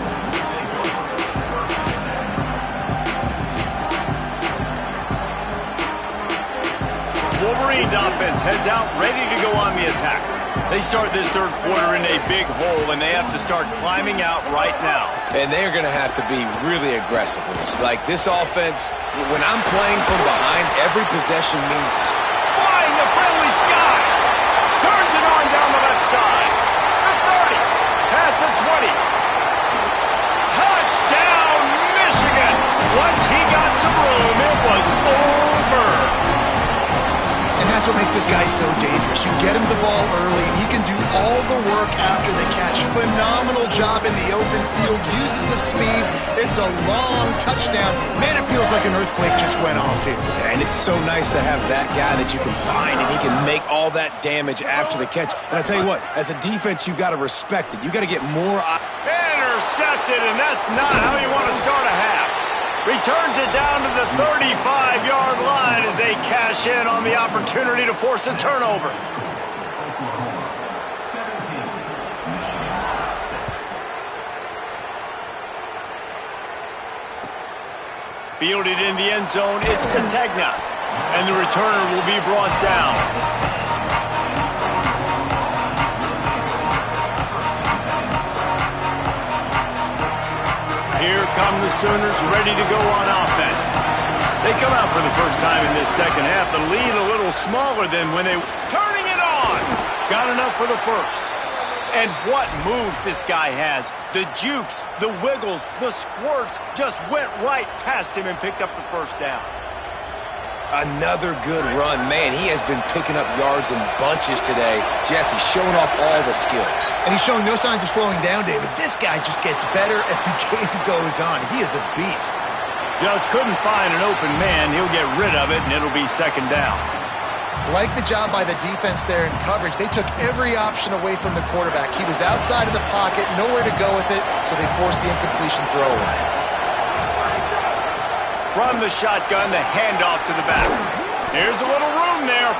Wolverines offense heads out, ready to go on the attack. They start this third quarter in a big hole, and they have to start climbing out right now. And they're going to have to be really aggressive with this. Like this offense, when I'm playing from behind, every possession means flying the friendly skies. Turns it on down the left side. The 30. Past the 20. Touchdown, Michigan. Once he got some room, it was over. And that's what makes this guy so dangerous. You get him the ball early, and he can do all the work after the catch. Phenomenal job in the open field. Uses the speed. It's a long touchdown. Man, it feels like an earthquake just went off here. And it's so nice to have that guy that you can find, and he can make all that damage after the catch. And I tell you what, as a defense, you've got to respect it. You've got to get more. Intercepted, and that's not how you want to start a half. Returns it down to the 35-yard line as they cash in on the opportunity to force a turnover. Fielded in the end zone, it's Sategna. And the returner will be brought down. Here come the Sooners ready to go on offense. They come out for the first time in this second half. The lead a little smaller than when they... Turning it on! Got enough for the first. And what moves this guy has. The jukes, the wiggles, the squirts just went right past him and picked up the first down. Another good run. Man, he has been picking up yards in bunches today. Jesse showing off all the skills. And he's showing no signs of slowing down, David. This guy just gets better as the game goes on. He is a beast. Just couldn't find an open man. He'll get rid of it, and it'll be second down. Like the job by the defense there in coverage. They took every option away from the quarterback. He was outside of the pocket, nowhere to go with it, so they forced the incompletion throw away. From the shotgun, the handoff to the back. There's a little room there.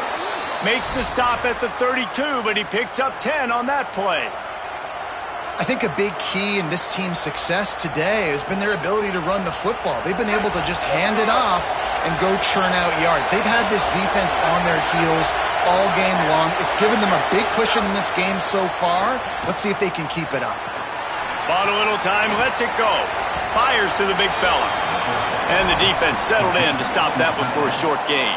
Makes the stop at the 32, but he picks up 10 on that play. I think a big key in this team's success today has been their ability to run the football. They've been able to just hand it off and go churn out yards. They've had this defense on their heels all game long. It's given them a big cushion in this game so far. Let's see if they can keep it up. Bought a little time, lets it go. Fires to the big fella. And the defense settled in to stop that one for a short gain.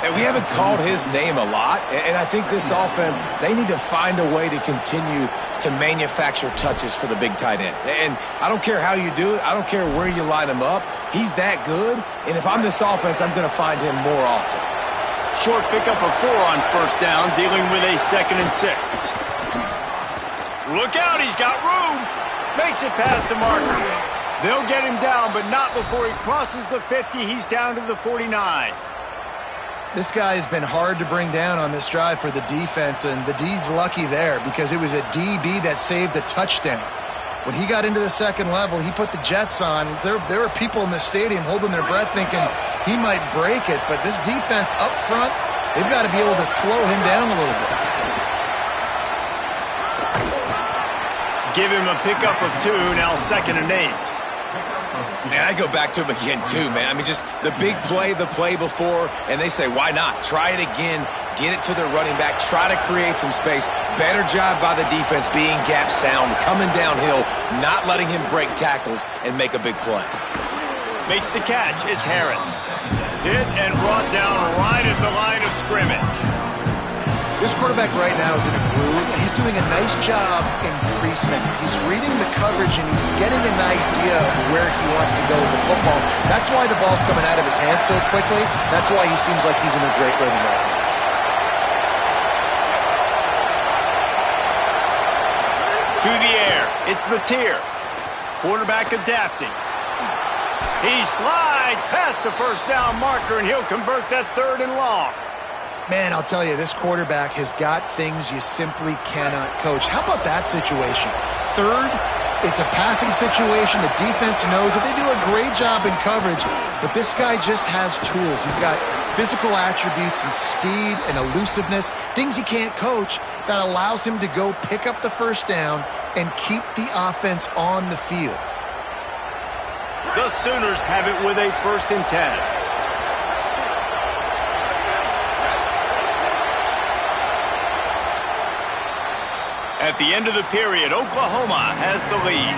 And we haven't called his name a lot, and I think this offense, they need to find a way to continue to manufacture touches for the big tight end. And I don't care how you do it. I don't care where you line him up. He's that good, and if I'm this offense, I'm going to find him more often. Short pickup of 4 on first down, dealing with a 2nd and 6. Look out, he's got room. Makes it past the marker. They'll get him down, but not before he crosses the 50. He's down to the 49. This guy has been hard to bring down on this drive for the defense, and the D's lucky there because it was a DB that saved a touchdown. When he got into the second level, he put the Jets on. There were people in the stadium holding their breath thinking he might break it, but this defense up front, they've got to be able to slow him down a little bit. Give him a pickup of 2, now 2nd and 8. Man, I go back to him again, too, man. I mean, just the big play, the play before, and they say, why not? Try it again, get it to the running back, try to create some space. Better job by the defense being gap sound, coming downhill, not letting him break tackles and make a big play. Makes the catch. It's Harris. Hit and brought down right at the line of scrimmage. This quarterback right now is in a groove, and he's doing a nice job in pre-snap. He's reading the coverage, and he's getting an idea of where he wants to go with the football. That's why the ball's coming out of his hands so quickly. That's why he seems like he's in a great rhythm right now. To the air. It's Mateer. Quarterback adapting. He slides past the first down marker, and he'll convert that 3rd and long. Man, I'll tell you, this quarterback has got things you simply cannot coach. How about that situation? 3rd, it's a passing situation. The defense knows it. They do a great job in coverage, but this guy just has tools. He's got physical attributes and speed and elusiveness, things he can't coach, that allows him to go pick up the first down and keep the offense on the field. The Sooners have it with a 1st and 10. At the end of the period, Oklahoma has the lead.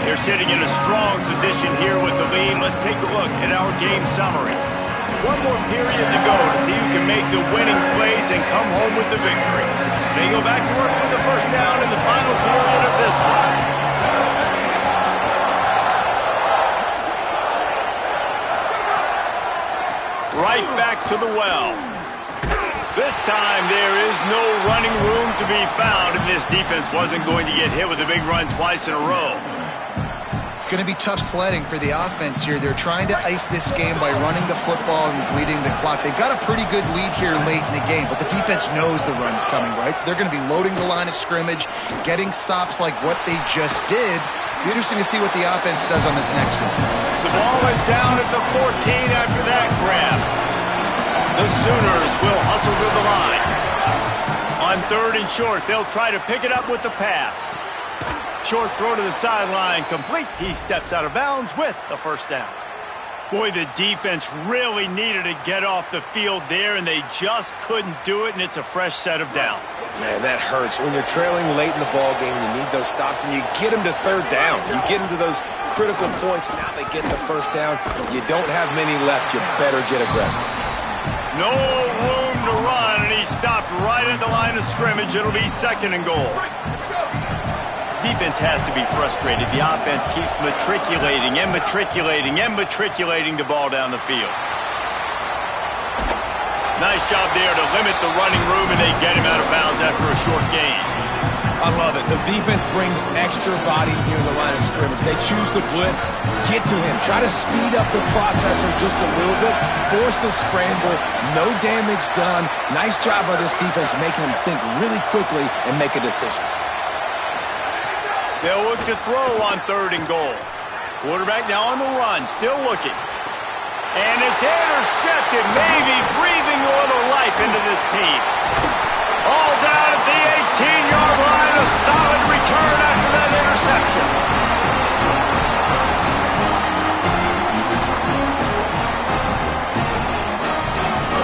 They're sitting in a strong position here with the lead. Let's take a look at our game summary. One more period to go to see who can make the winning plays and come home with the victory. They go back to work with the first down in the final period of this one. Right back to the well. This time there is no running room to be found, and this defense wasn't going to get hit with a big run twice in a row. It's going to be tough sledding for the offense here. They're trying to ice this game by running the football and bleeding the clock. They've got a pretty good lead here late in the game, but the defense knows the run's coming, right? So they're going to be loading the line of scrimmage, getting stops like what they just did. Be interesting to see what the offense does on this next one. The ball is down at the 14 after that grab. The Sooners will hustle to the line. On 3rd and short, they'll try to pick it up with the pass. Short throw to the sideline, complete. He steps out of bounds with the first down. Boy, the defense really needed to get off the field there, and they just couldn't do it, and it's a fresh set of downs. Man, that hurts. When you're trailing late in the ball game, you need those stops, and you get them to 3rd down. You get them to those critical points, and now they get the first down. You don't have many left. You better get aggressive. No room to run, and he stopped right at the line of scrimmage. It'll be 2nd and goal. Defense has to be frustrated. The offense keeps matriculating and matriculating and matriculating the ball down the field. Nice job there to limit the running room, and they get him out of bounds after a short gain. I love it. The defense brings extra bodies near the line of scrimmage. They choose to blitz, get to him, try to speed up the processor just a little bit, force the scramble, no damage done. Nice job by this defense making him think really quickly and make a decision. They'll look to throw on 3rd and goal. Quarterback now on the run, still looking. And it's intercepted, maybe breathing a little life into this team. All down at the 18-yard line, a solid return after that interception.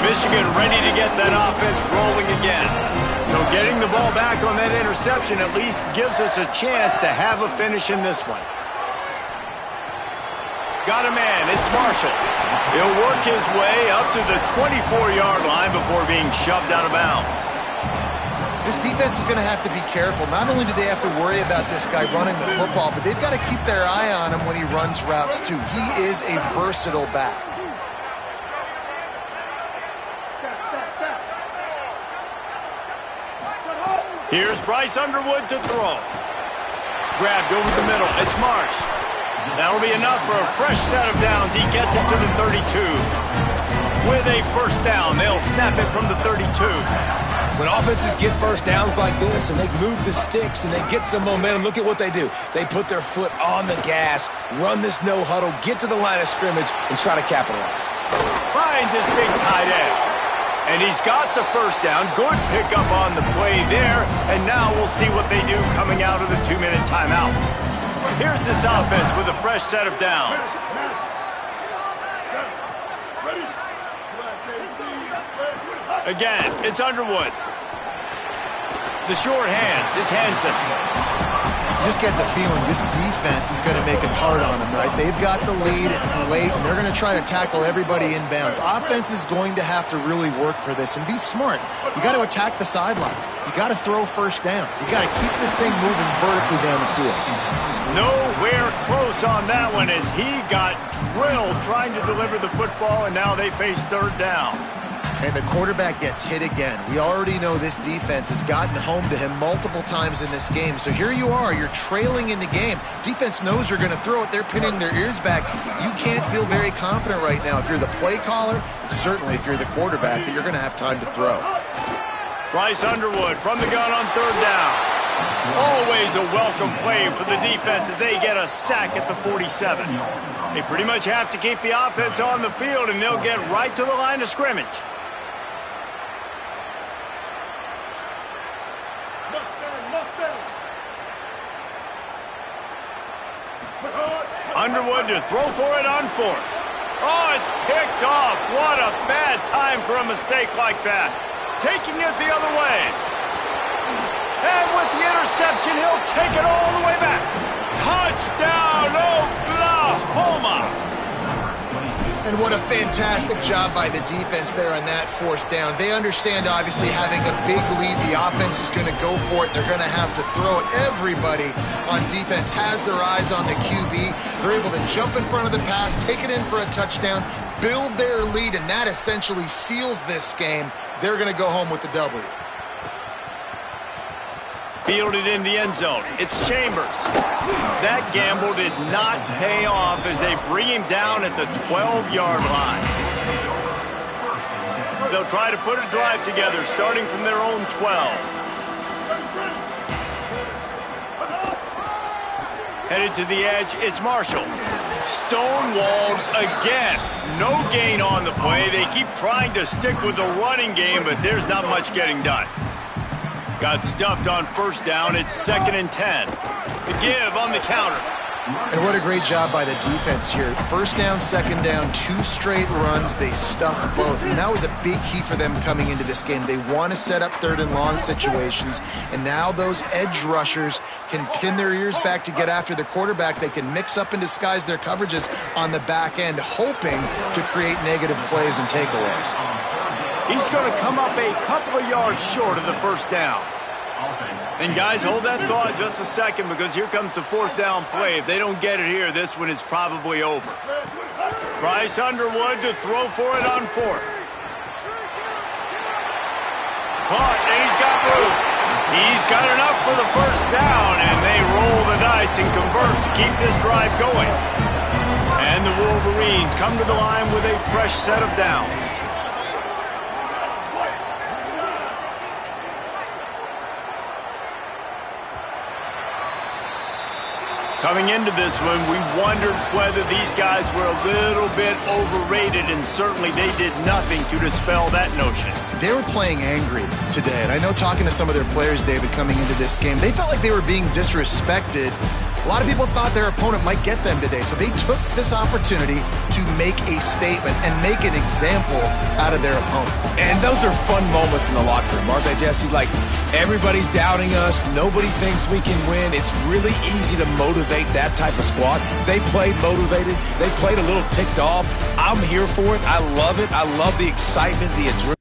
Michigan ready to get that offense rolling again. So getting the ball back on that interception at least gives us a chance to have a finish in this one. Got a man, it's Marshall. He'll work his way up to the 24-yard line before being shoved out of bounds. This defense is going to have to be careful. Not only do they have to worry about this guy running the football, but they've got to keep their eye on him when he runs routes too. He is a versatile back. Here's Bryce Underwood to throw. Grabbed over the middle. It's Marsh. That'll be enough for a fresh set of downs. He gets it to the 32. With a first down, they'll snap it from the 32. When offenses get first downs like this and they move the sticks and they get some momentum, look at what they do. They put their foot on the gas, run this no huddle, get to the line of scrimmage, and try to capitalize. Finds his big tight end. And he's got the first down. Good pickup on the play there. And now we'll see what they do coming out of the 2-minute timeout. Here's this offense with a fresh set of downs. Again, it's Underwood. The short hands, it's Hansen. You just get the feeling this defense is going to make it hard on them, right? They've got the lead, it's late, and they're going to try to tackle everybody inbounds. Offense is going to have to really work for this and be smart. You got to attack the sidelines. You got to throw first downs. You got to keep this thing moving vertically down the field. Nowhere close on that one as he got drilled trying to deliver the football, and now they face third down. And the quarterback gets hit again. We already know this defense has gotten home to him multiple times in this game. So here you are, you're trailing in the game. Defense knows you're going to throw it. They're pinning their ears back. You can't feel very confident right now if you're the play caller, and certainly if you're the quarterback, that you're going to have time to throw. Bryce Underwood from the gun on third down. Always a welcome play for the defense as they get a sack at the 47. They pretty much have to keep the offense on the field, and they'll get right to the line of scrimmage. Underwood to throw for it on fourth. Oh, it's picked off. What a bad time for a mistake like that. Taking it the other way. And with the interception, he'll take it all the way back. Touchdown, Oklahoma! And what a fantastic job by the defense there on that fourth down. They understand, obviously, having a big lead. The offense is going to go for it. They're going to have to throw it. Everybody on defense has their eyes on the QB. They're able to jump in front of the pass, take it in for a touchdown, build their lead, and that essentially seals this game. They're going to go home with the W. Fielded in the end zone. It's Chambers. That gamble did not pay off as they bring him down at the 12-yard line. They'll try to put a drive together starting from their own 12. Headed to the edge, it's Marshall. Stonewalled again. No gain on the play. They keep trying to stick with the running game, but there's not much getting done. Got stuffed on first down. It's 2nd and 10. The give on the counter. And what a great job by the defense here. First down, second down, 2 straight runs. They stuff both. And that was a big key for them coming into this game. They want to set up third and long situations. And now those edge rushers can pin their ears back to get after the quarterback. They can mix up and disguise their coverages on the back end, hoping to create negative plays and takeaways. He's going to come up a couple of yards short of the first down. And guys, hold that thought just a second because here comes the fourth down play. If they don't get it here, this one is probably over. Bryce Underwood to throw for it on fourth. Caught, and he's got room. He's got enough for the first down, and they roll the dice and convert to keep this drive going. And the Wolverines come to the line with a fresh set of downs. Coming into this one, we wondered whether these guys were a little bit overrated, and certainly they did nothing to dispel that notion. They were playing angry today, and I know talking to some of their players, David, coming into this game, they felt like they were being disrespected. A lot of people thought their opponent might get them today, so they took this opportunity to make a statement and make an example out of their opponent. And those are fun moments in the locker room, aren't they, Jesse? Like, everybody's doubting us. Nobody thinks we can win. It's really easy to motivate that type of squad. They played motivated. They played a little ticked off. I'm here for it. I love it. I love the excitement, the adrenaline.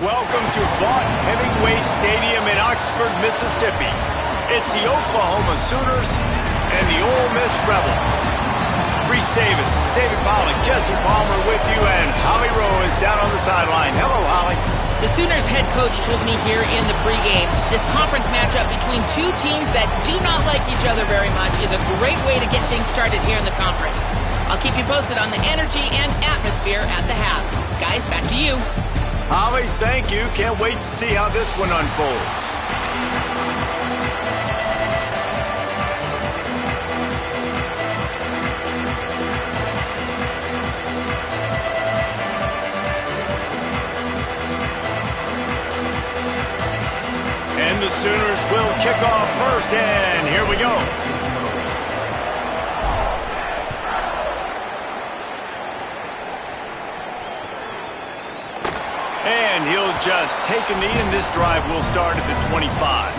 Welcome to Vaught Hemingway Stadium in Oxford, Mississippi. It's the Oklahoma Sooners and the Ole Miss Rebels. Reese Davis, David Pollack, Jesse Palmer with you, and Holly Rowe is down on the sideline. Hello, Holly. The Sooners head coach told me here in the pregame, this conference matchup between two teams that do not like each other very much is a great way to get things started here in the conference. I'll keep you posted on the energy and atmosphere at the half. Guys, back to you. Holly, thank you. Can't wait to see how this one unfolds. And the Sooners will kick off first, and here we go. And he'll just take a knee, and this drive will start at the 25.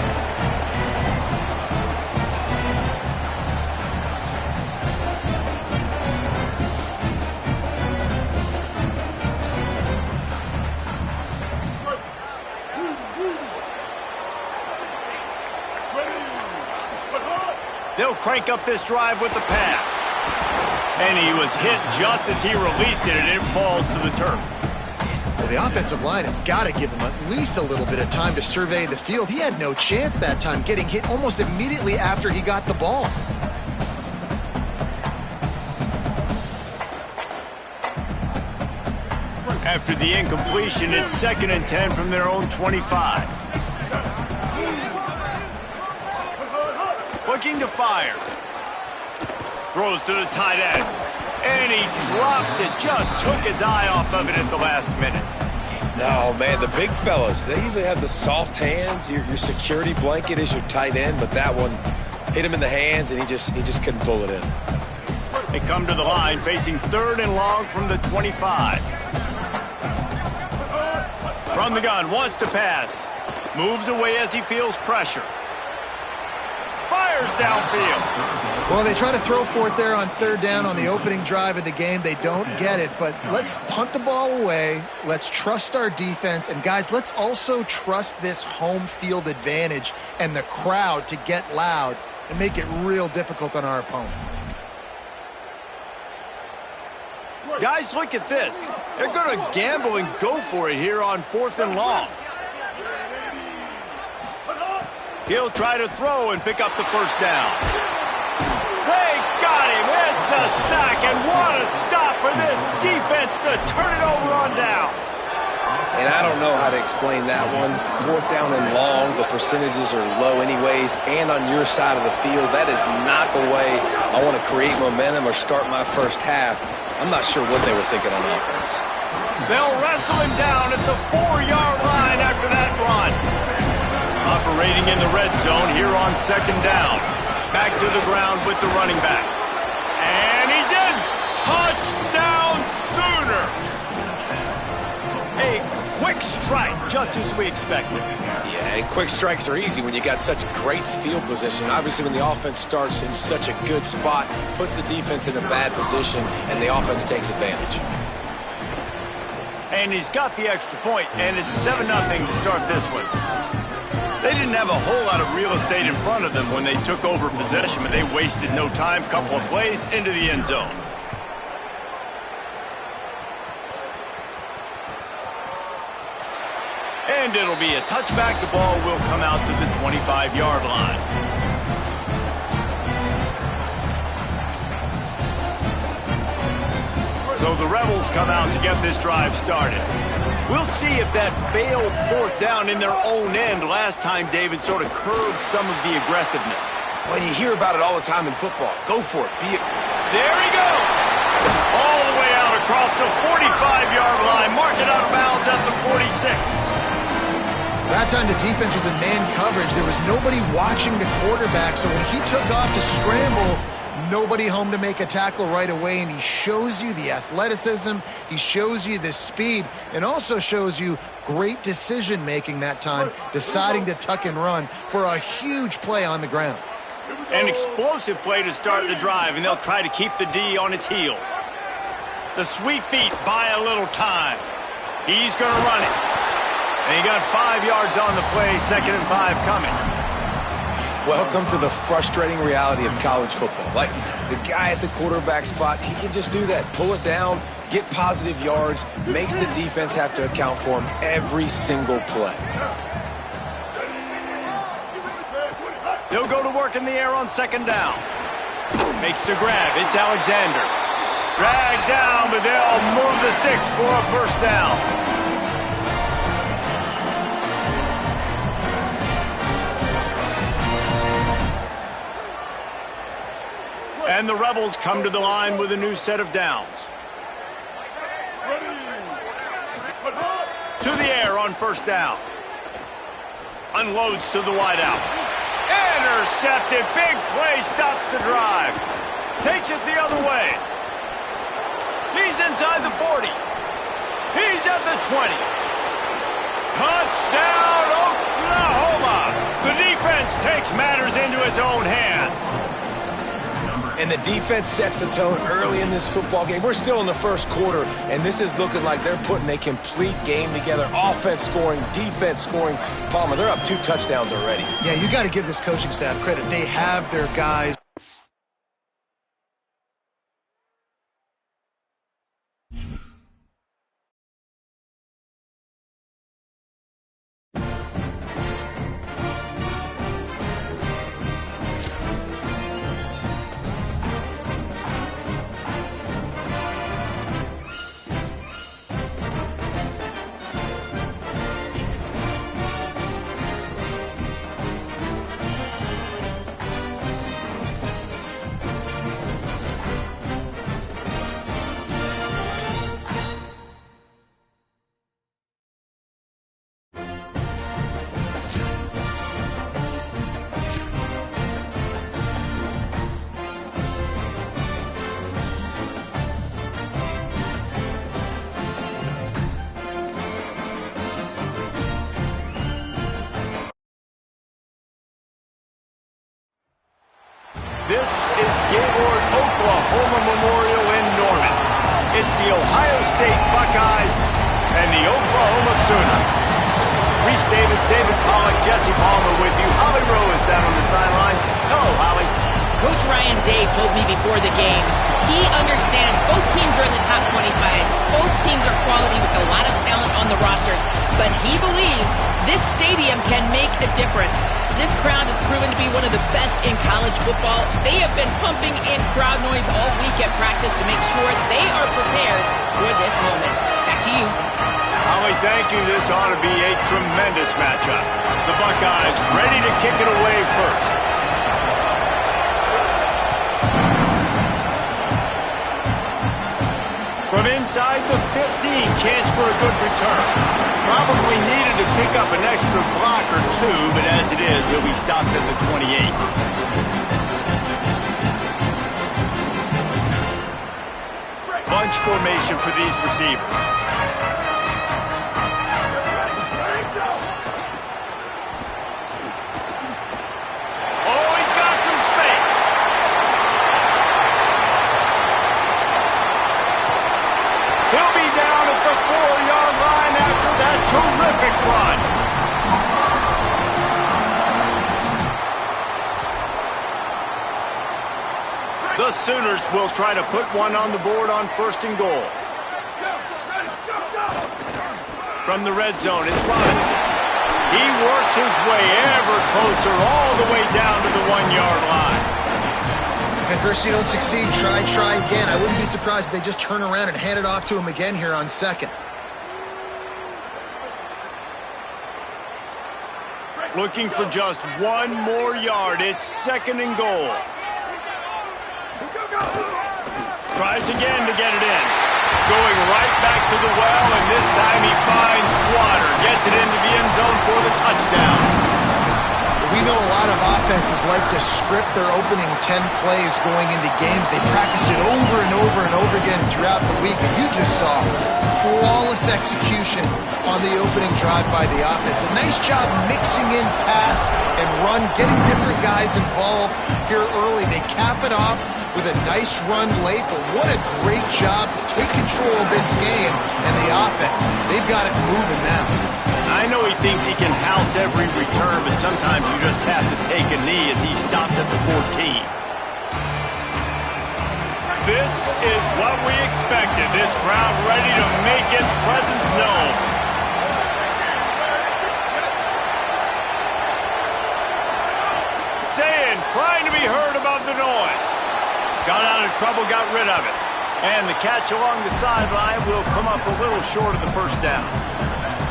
They'll crank up this drive with the pass. And he was hit just as he released it, and it falls to the turf. Well, the offensive line has got to give him at least a little bit of time to survey the field. He had no chance that time, getting hit almost immediately after he got the ball. After the incompletion, it's 2nd and 10 from their own 25. Looking to fire. Throws to the tight end. And he drops it. Just took his eye off of it at the last minute. No, man, the big fellas, they usually have the soft hands. Your security blanket is your tight end, but that one hit him in the hands, and he just couldn't pull it in. They come to the line, facing 3rd and long from the 25. From the gun, wants to pass. Moves away as he feels pressure. Fires downfield. Well, they try to throw for it there on 3rd down on the opening drive of the game. They don't get it, but let's punt the ball away. Let's trust our defense. And, guys, let's also trust this home field advantage and the crowd to get loud and make it real difficult on our opponent. Guys, look at this. They're going to gamble and go for it here on 4th and long. He'll try to throw and pick up the first down. They got him. It's a sack, and what a stop for this defense to turn it over on downs. And I don't know how to explain that one. 4th down and long, the percentages are low anyways, and on your side of the field, that is not the way I want to create momentum or start my first half. I'm not sure what they were thinking on offense. They'll wrestle him down at the 4-yard line after that run. Operating in the red zone here on 2nd down. Back to the ground with the running back. And he's in! Touchdown Sooners! A quick strike, just as we expected. Yeah, and quick strikes are easy when you got such great field position. Obviously, when the offense starts in such a good spot, puts the defense in a bad position, and the offense takes advantage. And he's got the extra point, and it's 7-0 to start this one. They didn't have a whole lot of real estate in front of them when they took over possession, but they wasted no time. Couple of plays into the end zone. And it'll be a touchback. The ball will come out to the 25-yard line. So the Rebels come out to get this drive started. We'll see if that failed 4th down in their own end last time, David, sort of curbed some of the aggressiveness. Well, you hear about it all the time in football. Go for it. There he goes. All the way out across the 45-yard line. Mark it out of bounds at the 46. That time the defense was in man coverage. There was nobody watching the quarterback, so when he took off to scramble, nobody home to make a tackle right away, and he shows you the athleticism, he shows you the speed, and also shows you great decision-making that time, deciding to tuck and run for a huge play on the ground. An explosive play to start the drive, and they'll try to keep the D on its heels. The sweet feet buy a little time. He's going to run it. And he got 5 yards on the play, 2nd and 5 coming. Welcome to the frustrating reality of college football. Like, the guy at the quarterback spot, he can just do that. Pull it down, get positive yards, makes the defense have to account for him every single play. He'll go to work in the air on 2nd down. Makes the grab. It's Alexander. Dragged down, but they'll move the sticks for a 1st down. And the Rebels come to the line with a new set of downs. To the air on 1st down. Unloads to the wideout. Intercepted. Big play. Stops the drive. Takes it the other way. He's inside the 40. He's at the 20. Touchdown, Oklahoma. The defense takes matters into its own hands. And the defense sets the tone early in this football game. We're still in the 1st quarter, and this is looking like they're putting a complete game together. Offense scoring, defense scoring. Palmer, they're up 2 touchdowns already. Yeah, you got to give this coaching staff credit. They have their guys. This is Gaylord Oklahoma Memorial in Norman. It's the Ohio State Buckeyes and the Oklahoma Sooners. Reese Davis, David Pollack, Jesse Palmer with you. Holly Rowe is down on the sideline. Hello, Holly. Coach Ryan Day told me before the game, he understands both teams are in the top 25. Both teams are quality with a lot of talent on the rosters. But he believes this stadium can make a difference. This crowd has proven to be one of the best in college football. They have been pumping in crowd noise all week at practice to make sure they are prepared for this moment. Back to you. Holly, thank you. This ought to be a tremendous matchup. The Buckeyes ready to kick it away first. From inside the 15, chance for a good return. Probably needed to pick up an extra block or 2, but as it is, he'll be stopped at the 28. Bunch formation for these receivers. Oh, he's got some space. He'll be down at the 4-yard line after that terrific run. The Sooners will try to put one on the board on 1st and goal. From the red zone, it's Robinson. He works his way ever closer all the way down to the 1-yard line. If at first you don't succeed, try again. I wouldn't be surprised if they just turn around and hand it off to him again here on 2nd. Looking for just 1 more yard. It's 2nd and goal. Tries again to get it in. Going right back to the well, and this time he finds water. Gets it into the end zone for the touchdown. We know a lot of offenses like to script their opening 10 plays going into games. They practice it over and over and over again throughout the week, and you just saw flawless execution on the opening drive by the offense. A nice job mixing in pass and run, getting different guys involved here early. They cap it off with a nice run late, but what a great job to take control of this game and the offense. They've got it moving now. I know he thinks he can house every return, but sometimes you just have to take a knee as he stopped at the 14. This is what we expected. This crowd ready to make its presence known. Saying, trying to be heard above the noise. Got out of trouble, got rid of it. And the catch along the sideline will come up a little short of the first down.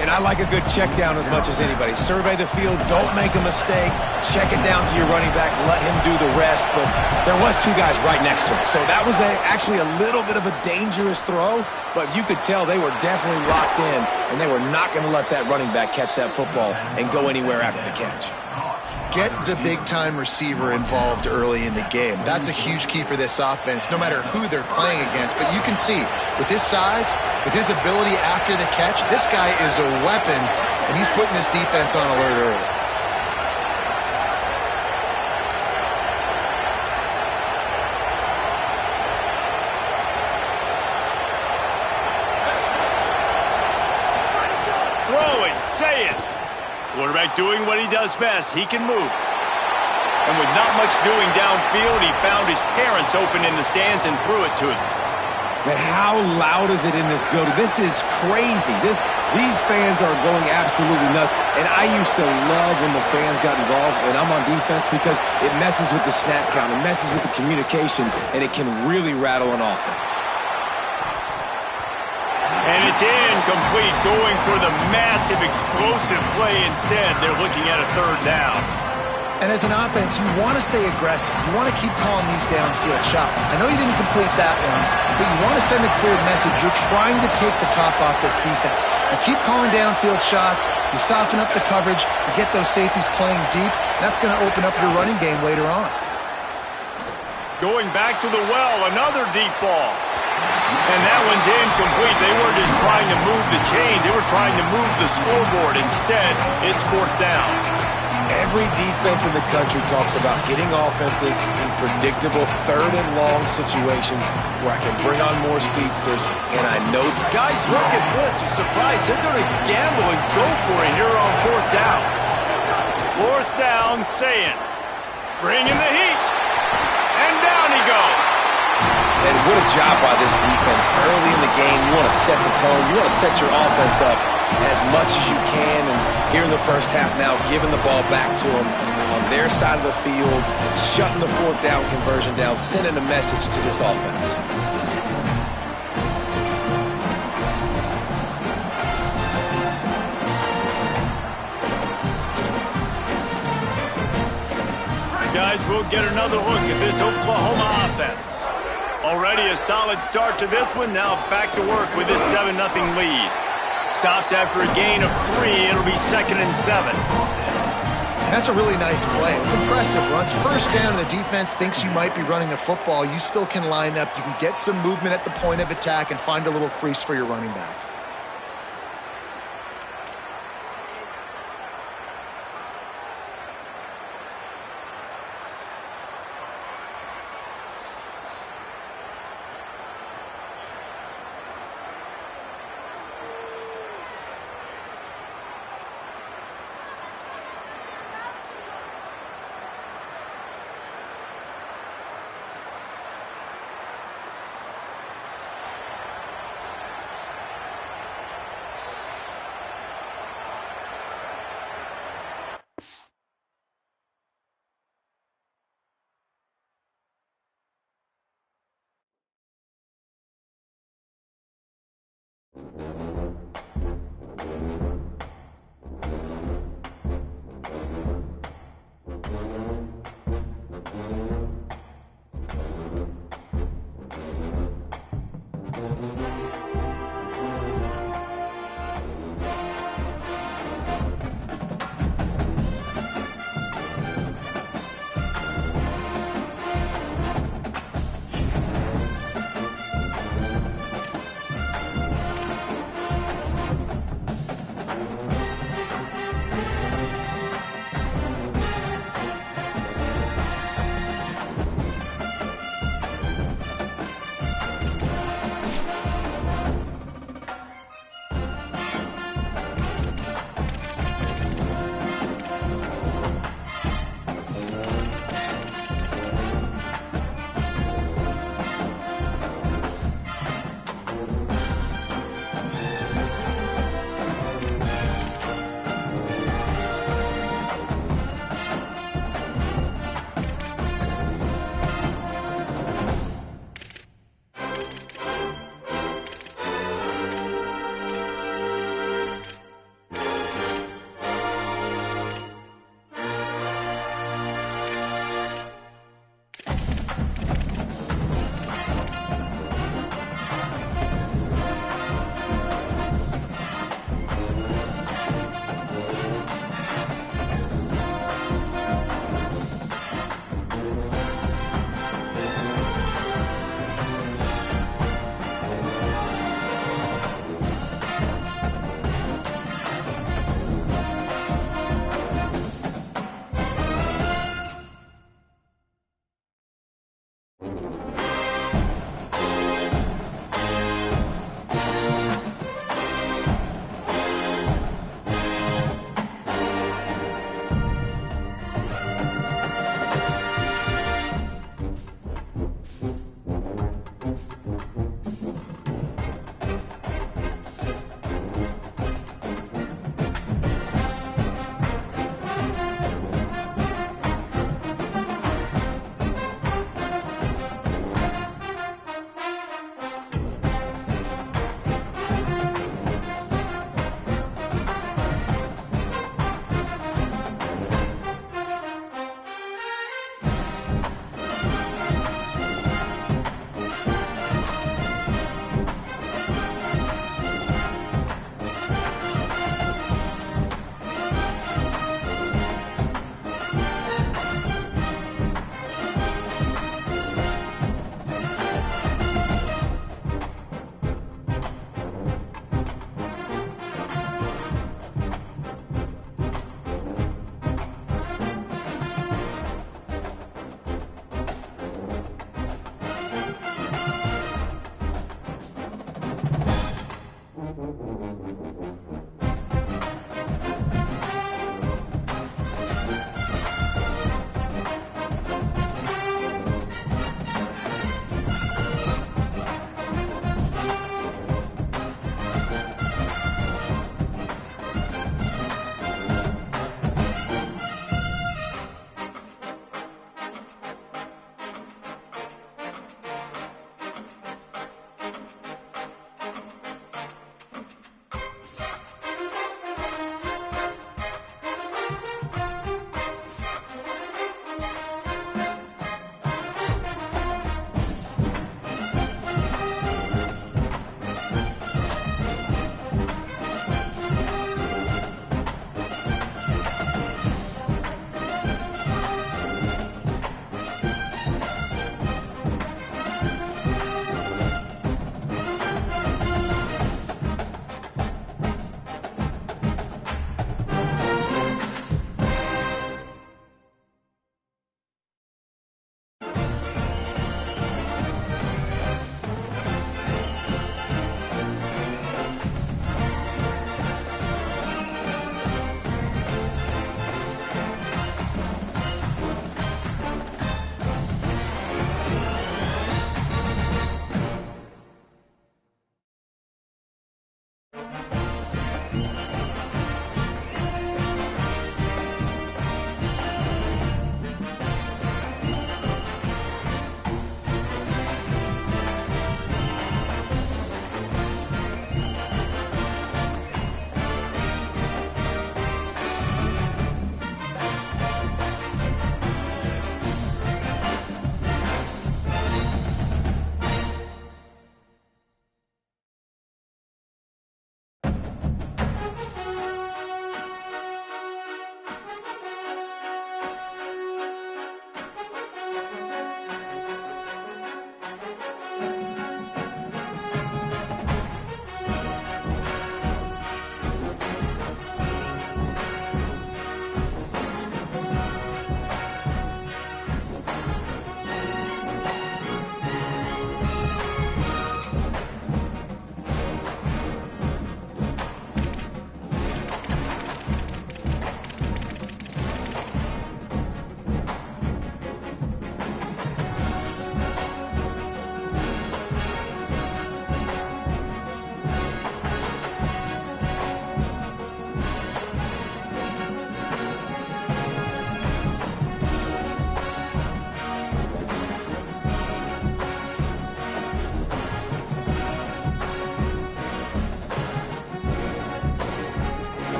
And I like a good check down as much as anybody. Survey the field, don't make a mistake, check it down to your running back, let him do the rest. But there was two guys right next to him. So that was actually a little bit of a dangerous throw, but you could tell they were definitely locked in, and they were not going to let that running back catch that football and go anywhere after the catch. Get the big-time receiver involved early in the game. That's a huge key for this offense, no matter who they're playing against. But you can see, with his size, with his ability after the catch, this guy is a weapon, and he's putting this defense on alert early. Throwing, say it. Quarterback doing what he does best. He can move. And with not much doing downfield, he found his parents open in the stands and threw it to him. But how loud is it in this building? This is crazy. These fans are going absolutely nuts. And I used to love when the fans got involved when I'm on defense because it messes with the snap count, it messes with the communication, and it can really rattle an offense. And it's incomplete, going for the massive, explosive play instead. They're looking at a third down. And as an offense, you want to stay aggressive. You want to keep calling these downfield shots. I know you didn't complete that one, but you want to send a clear message. You're trying to take the top off this defense. You keep calling downfield shots. You soften up the coverage. You get those safeties playing deep. That's going to open up your running game later on. Going back to the well, another deep ball. And that one's incomplete. They weren't just trying to move the chains. They were trying to move the scoreboard. Instead, it's fourth down. Every defense in the country talks about getting offenses in predictable third and long situations where I can bring on more speedsters, and I know... Guys, look at this. You're surprised. They're going to gamble and go for it here on fourth down. Fourth down, saying, bringing the heat. And down he goes. And what a job by this defense. Early in the game, you want to set the tone. You want to set your offense up as much as you can. And here in the first half now, giving the ball back to them on their side of the field, shutting the fourth down conversion down, sending a message to this offense. Guys, we'll get another look at this Oklahoma offense. Already a solid start to this one. Now back to work with this 7-0 lead. Stopped after a gain of 3. It'll be 2nd and 7. That's a really nice play. It's impressive. Once first down and the defense thinks you might be running the football, you still can line up. You can get some movement at the point of attack and find a little crease for your running back.